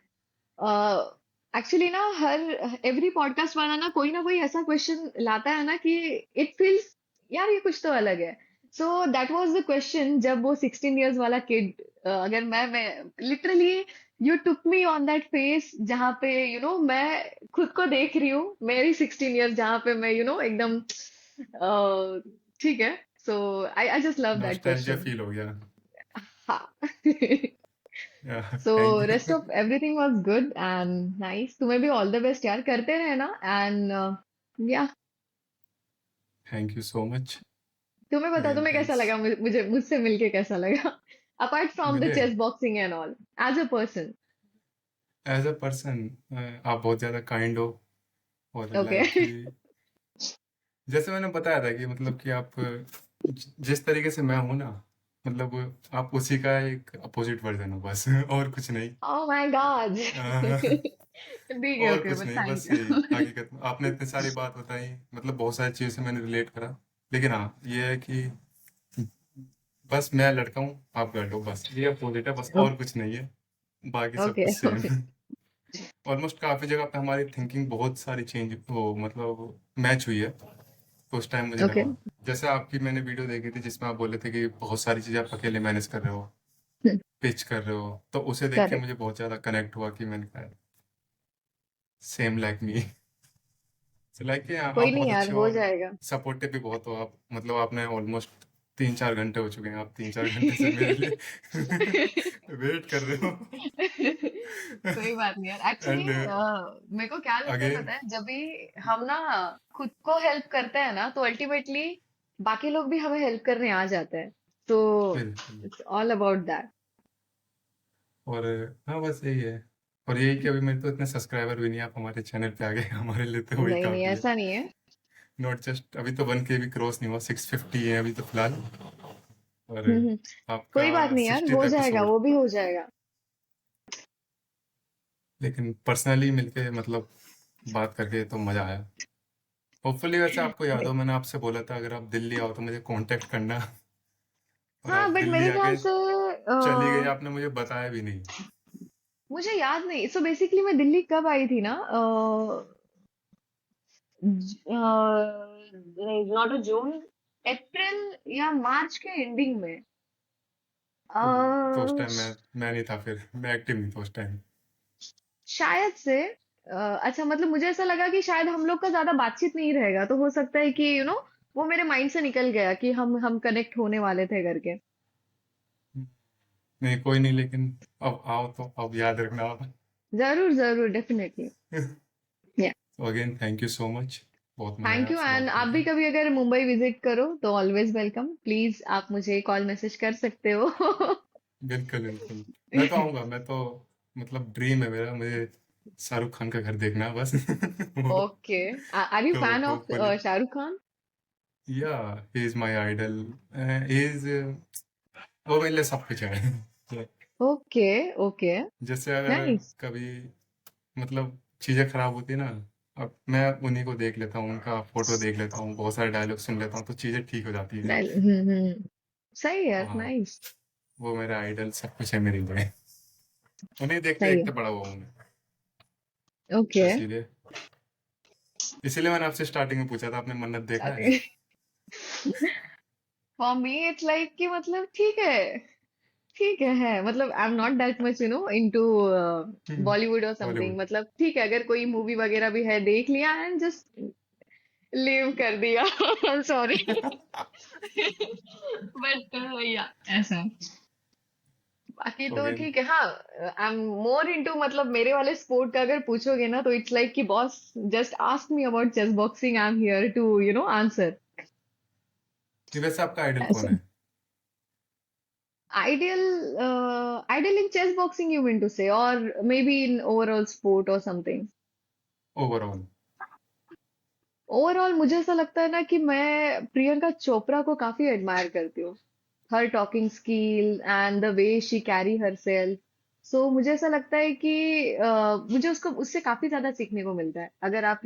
एक्चुअली ना हर एवरी पॉडकास्ट वाला ना कोई ऐसा क्वेश्चन लाता है ना कि इट फील्स यार ये कुछ तो अलग है। सो दैट वाज द क्वेश्चन जब वो 16 इयर्स वाला किड, अगर मैं literally you took me on that face जहाँ पे मैं खुद को देख रही हूँ मेरी 16 इयर्स जहाँ पे मैं एकदम ठीक है। So I I just love that nostalgia question. Feel हो गया। हाँ। So thank rest you. Of everything was good and nice. तुम्हें भी ऑल द बेस्ट यार, करते रहे ना एंड या थैंक यू सो मच। तुम्हें बता, अगेन तुम्हें कैसा थैंक्स। लगा, मुझे मुझसे मिलके कैसा लगा अपार्ट फ्रॉम द मुझे chess boxing and all, as a person. As a person आप बहुत ज़्यादा काइंड हो। और ओके। लाइक कि जैसे मैंने बताया था कि मतलब कि आप जिस तरीके से मैं हूँ ना, मतलब आप उसी का एक अपोजिट वर्जन हो बस। और कुछ नहीं। Oh my God. अ, ठीक है, और ओके, कुछ बट नहीं, थैंक बस यही यू। हकीकत में आपने इतनी सारी बात बताई, मतलब बहुत सारी चीज़ों से मैंने रिलेट करा। लेकिन हाँ, ये है कि बस मैं लड़का हूँ, आप लड़के हो, बस ये अपोजिट है, बस और कुछ नहीं है। बाकी सब ओके। कुछ सेम। ओके। ऑलमोस्ट काफ़ी जगह पे हमारी थिंकिंग बहुत सारी चेंज वो मतलब मैच हुई है। तो उस टाइम मुझे ओके। लगा, जैसे आपकी मैंने वीडियो देखी थी जिसमें आप बोले थे कि बहुत सारी चीज़ें आप अकेले मैनेज कर रहे हो, पिच कर रहे हो, तो उसे देख के करेक्ट। मुझे बहुत ज़्यादा कनेक्ट हुआ कि मैंने कहा सेम लाइक मी। लाइक कि आप कोई नहीं बहुत यार, अच्छे हो हो और जाएगा। सपोर्टिव भी बहुत हो आप, मतलब आपने ऑलमोस्ट 3-4 घंटे हो चुके हैं, आप 3-4 घंटे से मेरे लिए वेट कर रहे हो। कोई बात नहीं यार, एक्चुअली एंड मेरे को क्या लगता है अगेन पता है, जब भी हम ना खुद को हेल्प करते हैं ना तो अल्टीमेटली बाकी लोग भी हमें हेल्प करने आ जाते हैं। तो बिल्कुल। It's all about that. और हाँ, बस यही है। और यही कि अभी मेरे तो इतने सब्सक्राइबर भी नहीं, आप हमारे चैनल पे आ गए, हमारे लिए तो वही नहीं नहीं, काफ़ी है। ऐसा नहीं है। नॉट जस्ट अभी तो 1K भी क्रॉस नहीं हुआ, 650 है अभी तो फिलहाल। और हम्म। आपका कोई बात नहीं यार, 60th हो जाएगा, एपिसोड। वो भी हो जाएगा। लेकिन पर्सनली मिलके मतलब बात करके तो मज़ा आया। होपफुली वैसे आपको याद हो, मैंने आपसे बोला था अगर आप दिल्ली आओ तो मुझे कांटेक्ट करना। और हाँ आप बट दिल्ली मेरे ख्याल आके से चली गई, आपने मुझे बताया भी नहीं। मुझे याद नहीं। सो बेसिकली मैं दिल्ली कब आई थी ना, नॉट अ जून, अप्रैल या मार्च के एंडिंग में। ओह, तो उस अ, टाइम मैं नहीं था, फिर मैं एक्टिव नहीं था उस टाइम। शायद से अच्छा, मतलब मुझे ऐसा लगा कि शायद हम लोग का ज्यादा बातचीत नहीं रहेगा, तो हो सकता है कि वो मेरे माइंड से निकल गया कि हम कनेक्ट होने वाले थे करके। नहीं कोई नहीं, लेकिन अब आओ तो अब याद रखना आप। जरूर जरूर, डेफिनेटली। या तो again thank you so much. बहुत मज़ा आया थैंक यू, आपसे एंड बात आप भी करके। कभी अगर मुंबई विजिट करो तो ऑलवेज वेलकम। प्लीज आप मुझे कॉल मैसेज कर सकते हो। बिल्कुल बिल्कुल। मैं तो आऊँगा, मैं तो मतलब ड्रीम है मेरा, मुझे शाहरुख खान का घर देखना है बस। वो ओके। आर यू तो fan of hopefully Shahrukh Khan? या he is my idol. He is वो मेरे लिए सब कुछ है। ओके। ओके। जैसे अगर नाइस। कभी मतलब चीज़ें खराब होती है ना, अब मैं उन्हीं को देख लेता हूँ, उनका फोटो देख लेता हूँ, बहुत सारे डायलॉग सुन लेता हूँ, तो चीज़ें ठीक हो जाती है। हम्म। सही है तो यार, हाँ, नाइस। वो मेरा आइडल सब कुछ है मेरे लिए। उन्हें देखते सही है। देखते बड़ा हुआ हूँ मैं। तो ओके। इसीलिए इसीलिए मैंने आपसे स्टार्टिंग में पूछा था, आपने मन्नत देखा है। फॉर मी इट्स लाइक कि मतलब ठीक है मतलब आई am not that much into Bollywood और समथिंग। हॉलीवुड। मतलब ठीक है, अगर कोई मूवी वगैरह भी है देख लिया एंड जस्ट लीव कर दिया। सॉरी। बट या ऐसा है। बाकी तो अगेन ठीक है। हाँ, आई एम मोर इनटू, मतलब मेरे वाले स्पोर्ट का अगर पूछोगे ना तो इट्स लाइक कि boss just ask me about chess boxing, I am here to answer. वैसे आपका आइडल कौन ऐसा। है? Ideal in chess boxing, you mean to say, or maybe in overall sport or something? Overall. Overall मुझे ऐसा लगता है ना कि मैं प्रियंका चोपड़ा को काफी एडमायर करती हूँ। Her talking skill and the way she carry herself. So मुझे ऐसा लगता है कि मुझे उसको उससे काफी ज्यादा सीखने को मिलता है, अगर आप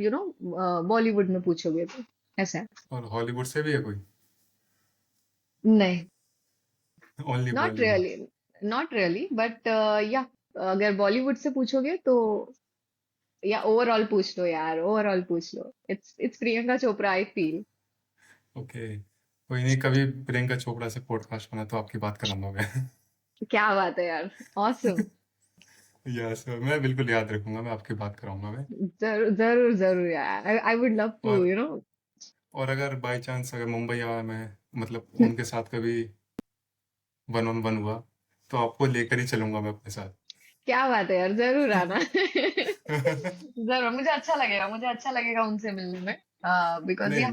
बॉलीवुड में पूछोगे तो। ऐसा है। और हॉलीवुड से भी है कोई? नहीं, only not Bollywood? Really, not really, but या अगर बॉलीवुड से पूछोगे तो, या ओवरऑल पूछ लो यार, ओवरऑल पूछ लो, it's Priyanka Chopra I feel. Okay, कोई नहीं, कभी प्रियंका चोपड़ा से पॉडकास्ट बना तो आपकी बात कराऊंगा मैं। क्या बात है यार, ऑसम। यस, मैं बिल्कुल याद रखूंगा, मैं आपकी बात कराऊंगा मैं। जरूर जरूर जरूर यार, आई वुड लव टू और यू नो। और अगर बाय चांस अगर मुंबई आया मैं, मतलब उनके साथ कभी वन ऑन वन हुआ, तो आपको लेकर ही चलूंगा मैं अपने साथ। क्या बात है यार, जरूर आना। जरूर, मुझे अच्छा लगेगा उनसे मिलने में, बिकॉज नहीं, या।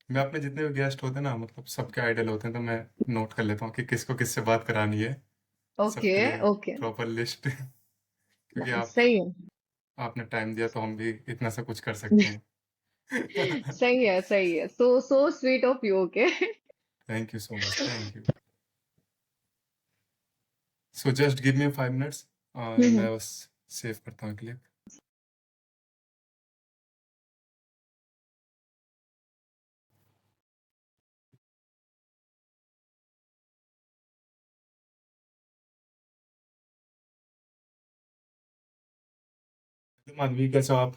मैं अपने जितने भी गेस्ट होते हैं ना, मतलब सबके आइडल होते हैं, तो मैं नोट कर लेता हूँ कि किसको किससे बात करानी है, ओके सबके लिए ओके, प्रॉपर लिस्ट। क्योंकि सही है, आपने टाइम दिया तो हम भी इतना सा कुछ कर सकते हैं। सही है, सही है, so so sweet of you, okay. Thank you so much, thank you. So just give me 5 minutes, मैं बस सेव करता हूँ क्लिप। माधवी, कैसे हो आप?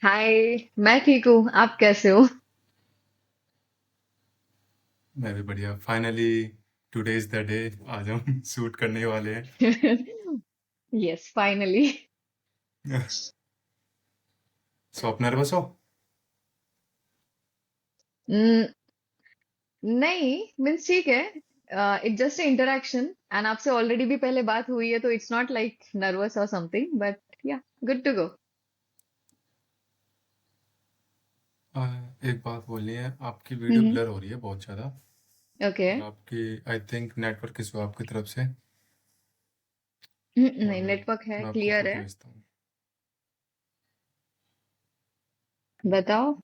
हाय, मैं ठीक हूँ, आप कैसे हो? मैं भी बढ़िया, finally today is the day, आज हम शूट करने वाले यस, फाइनली। हैं। सो आप नर्वस हो? नहीं, मीन्स ठीक है, इट्स जस्ट इंटरेक्शन, एंड आपसे ऑलरेडी भी पहले बात हुई है, तो इट्स नॉट लाइक नर्वस और समथिंग, बट या, गुड टू गो। एक बात बोलनी है, आपकी वीडियो ब्लर हो रही है बहुत ज़्यादा। ओके। और आपकी, आई थिंक नेटवर्क इशू आपकी तरफ से। और नहीं, नेटवर्क है, मैं आपको क्लियर फोटो है। भेजता हूँ। बताओ।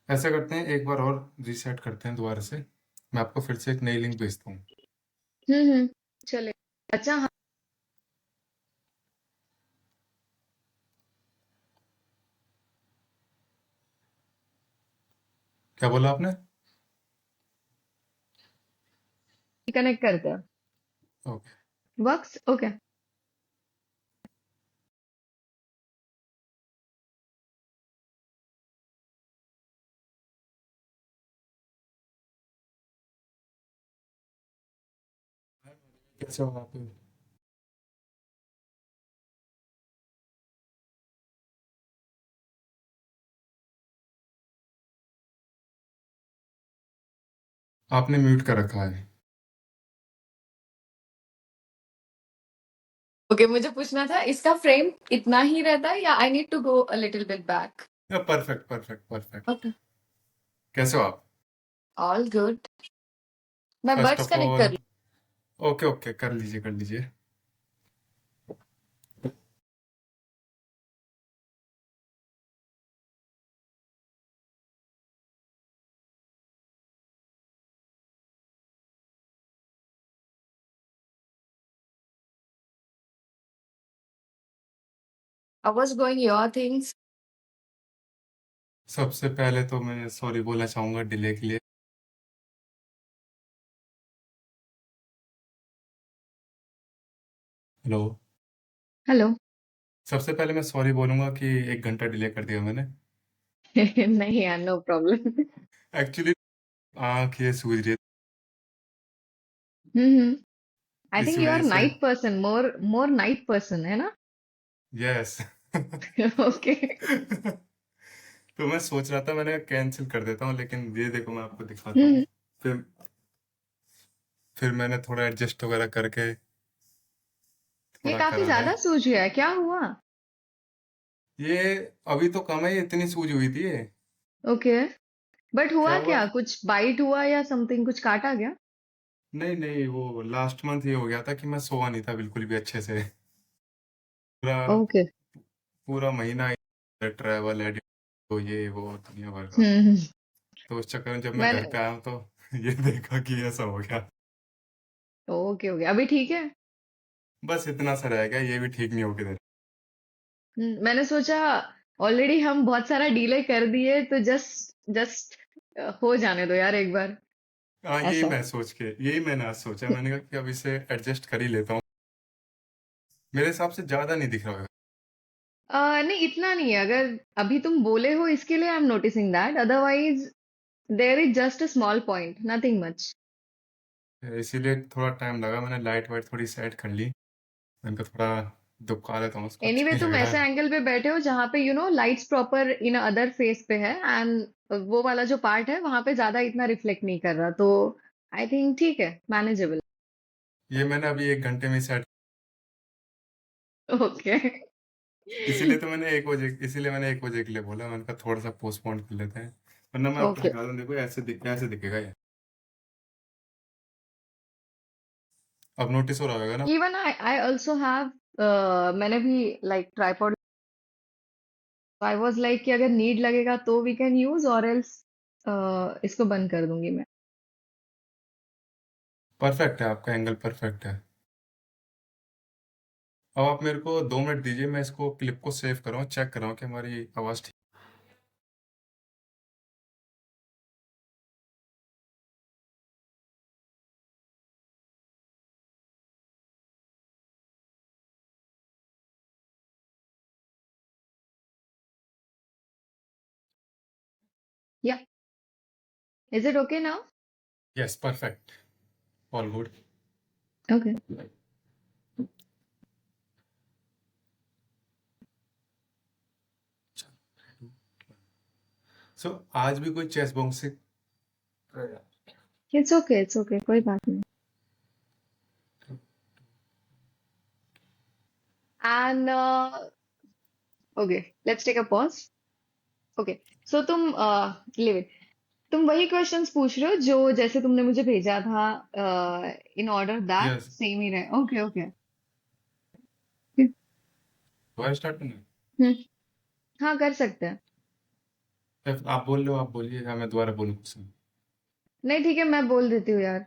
ऐसा करते हैं, एक बार और रीसेट करते हैं दोबारा से, मैं आपको फिर से एक नई लिंक भेजता हूँ। हम्म, चले। अच्छा हाँ, क्या बोला आपने? कनेक्ट करते हैं। ओके। Works, okay. कैसे हो आप? आपने म्यूट कर रखा है। ओके, मुझे पूछना था, इसका फ्रेम इतना ही रहता है या I need to go a little bit back? Perfect perfect perfect. Okay, कैसे हो आप? All good. मैं first birds of connect all, कर लूँ? ओके ओके, कर लीजिए कर लीजिए। How was going your things? सबसे पहले तो मैं सॉरी बोलना चाहूंगा डिले के लिए। हेलो। हेलो। सबसे पहले मैं सॉरी बोलूंगा कि 1 घंटा डिले कर दिया मैंने। नहीं यार, नो प्रॉब्लम। एक्चुअली आँख ये सूज रही हम्म, थी, आई इसी थिंक यू आर वजह से। नाइट पर्सन, मोर मोर नाइट पर्सन है ना? यस। ओके। तो मैं सोच रहा था मैंने कैंसिल कर देता हूँ, लेकिन ये देखो मैं आपको दिखाता हम्म, हूँ। फिर फिर मैंने थोड़ा एडजस्ट वगैरह करके ये थोड़ा काफी करा है। ज्यादा सूझ गया है, क्या हुआ? ये अभी तो कम है, ये इतनी सूज हुई थी ये। ओके, बट क्या हुआ हुआ क्या, था? कुछ बाइट हुआ या समथिंग, कुछ काटा गया? नहीं नहीं, वो लास्ट मंथ ये हो गया था कि मैं सोया नहीं था बिल्कुल भी अच्छे से। पूरा ओके। पूरा महीना ट्रैवल एडिट, तो ये वो दुनिया भर का। हम्म, तो उस चक्कर में जब मैं घर मैंने, पे आया हूं, तो ये देखा कि ऐसा हो गया। ओके ओके, अभी ठीक है? बस इतना सा रह गया, ये भी ठीक नहीं हो किधर। मैंने सोचा ऑलरेडी हम बहुत सारा डिले कर दिए तो जस्ट जस्ट हो जाने दो यार एक बार हाँ, ऐसा। यही मैंने आज सोचा, मैंने कहा कि अब इसे एडजस्ट कर ही लेता हूँ। मेरे हिसाब से ज्यादा नहीं दिख रहा नहीं इतना नहीं है, अगर अभी तुम बोले हो इसके लिए I am noticing that, otherwise there is just a small point, nothing much. होगा, इसीलिए थोड़ा टाइम लगा। मैंने लाइट वाइट थोड़ी सेट कर ली, मैंने कहा थोड़ा दुबका लेता हूँ उसको, अच्छा एनीवे नहीं लग तुम रहा ऐसे है। एंगल पे बैठे हो जहां पे lights proper in other face पे है, एंड वो वाला जो पार्ट है वहां पे ज्यादा इतना रिफ्लेक्ट नहीं कर रहा, तो आई थिंक ठीक है, मैनेजेबल। ये मैंने अभी 1 घंटे में सेट, ओके। इसीलिए मैंने 1 बजे के लिए बोला, मैंने कहा थोड़ा सा पोस्टपोन कर लेते हैं, वरना मैं आपको ओके। दिखा दूं, देखो ऐसे दिखेगा ये। अब नोटिस हो रहा होगा ना। इवन आई ऑल्सो हैव, मैंने भी like tripod, I was like कि अगर नीड लगेगा तो वी कैन यूज, और एल्स इसको बंद कर दूंगी मैं। परफेक्ट है, आपका एंगल परफेक्ट है। अब आप मेरे को 2 मिनट दीजिए, मैं इसको क्लिप को सेव कर रहा हूँ, चेक कर रहा हूँ कि हमारी आवाज़ ठीक। Yeah, is it okay now? Yes, perfect, all good. Okay. So आज भी कोई चेस बॉक्सिंग। इट्स ओके, कोई बात नहीं। And okay, let's take a pause. Okay, so तुम लिव इट, तुम वही क्वेश्चंस पूछ रहे हो जो जैसे तुमने मुझे भेजा था, in order that yes, same ही रहे। Okay okay. दोबारा स्टार्ट करना है? हम्म, हाँ कर सकते हैं। आप बोल रहे हो, आप बोलिए, या मैं दोबारा बोलूँ कुछ? नहीं ठीक है, मैं बोल देती हूँ यार।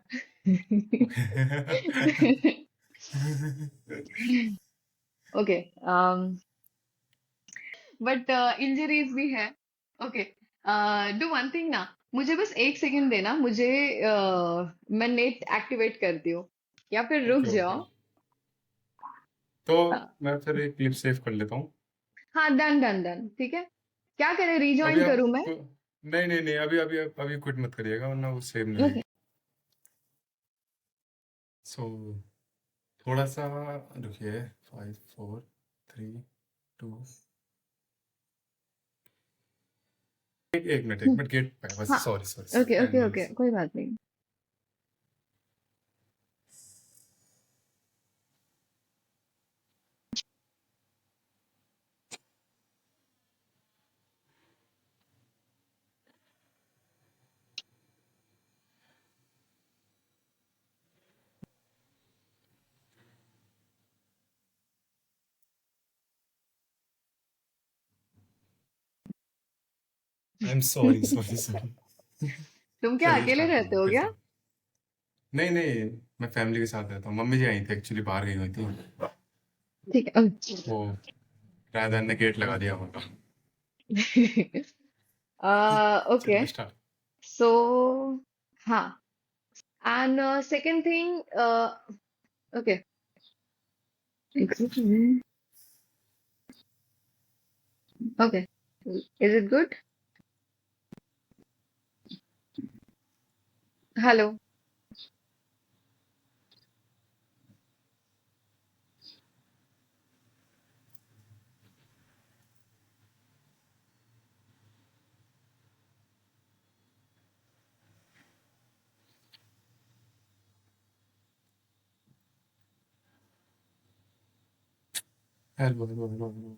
ओके, बट इंजरीज भी है। ओके, डू वन थिंग ना, मुझे बस 1 सेकंड देना, मुझे मैं नेट एक्टिवेट करती हूँ, या फिर रुक ओके ओके, जाओ। तो अ, मैं फिर एक क्लिप सेव कर लेता हूँ। हाँ डन डन डन, ठीक है। क्या करें, अभी रिजॉइन आप, करूँ मैं? नहीं नहीं नहीं, अभी क्विट मत करिएगा, वरना वो सेव नहीं होगी। ओके। सो थोड़ा सा रुकिए। 5 4 3 2। एक मिनट गेट पे बस, हाँ, sorry sorry okay sorry, okay okay, कोई बात नहीं। I am sorry sorry sorry. तुम क्या चलिए अकेले स्टार्ट रहते करिए हो फिर क्या? से। नहीं नहीं, मैं फैमिली के साथ रहता हूँ, मम्मी जी आई थी एक्चुअली, बाहर गई हुई थी ठीक है। वो, किराएदार ने गेट लगा दिया होगा। ओके, चलिए स्टार्ट। सो हाँ, and second thing, okay, okay, is it good? Hello? Hello hello hello hello.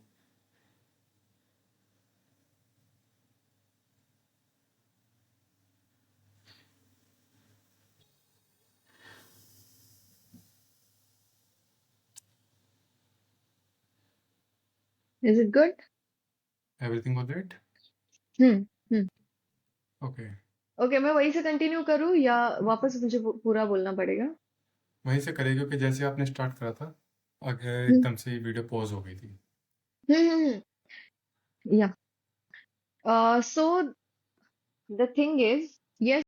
Is it good? Everything all right? Hmm hmm. Okay, okay, मैं वहीं से कंटिन्यू करूँ या वापस मुझे पूरा बोलना पड़ेगा? वहीं से करें, क्योंकि जैसे आपने स्टार्ट करा था अगर हम्म एकदम से वीडियो पॉज हो गई थी। या so the thing is, yes,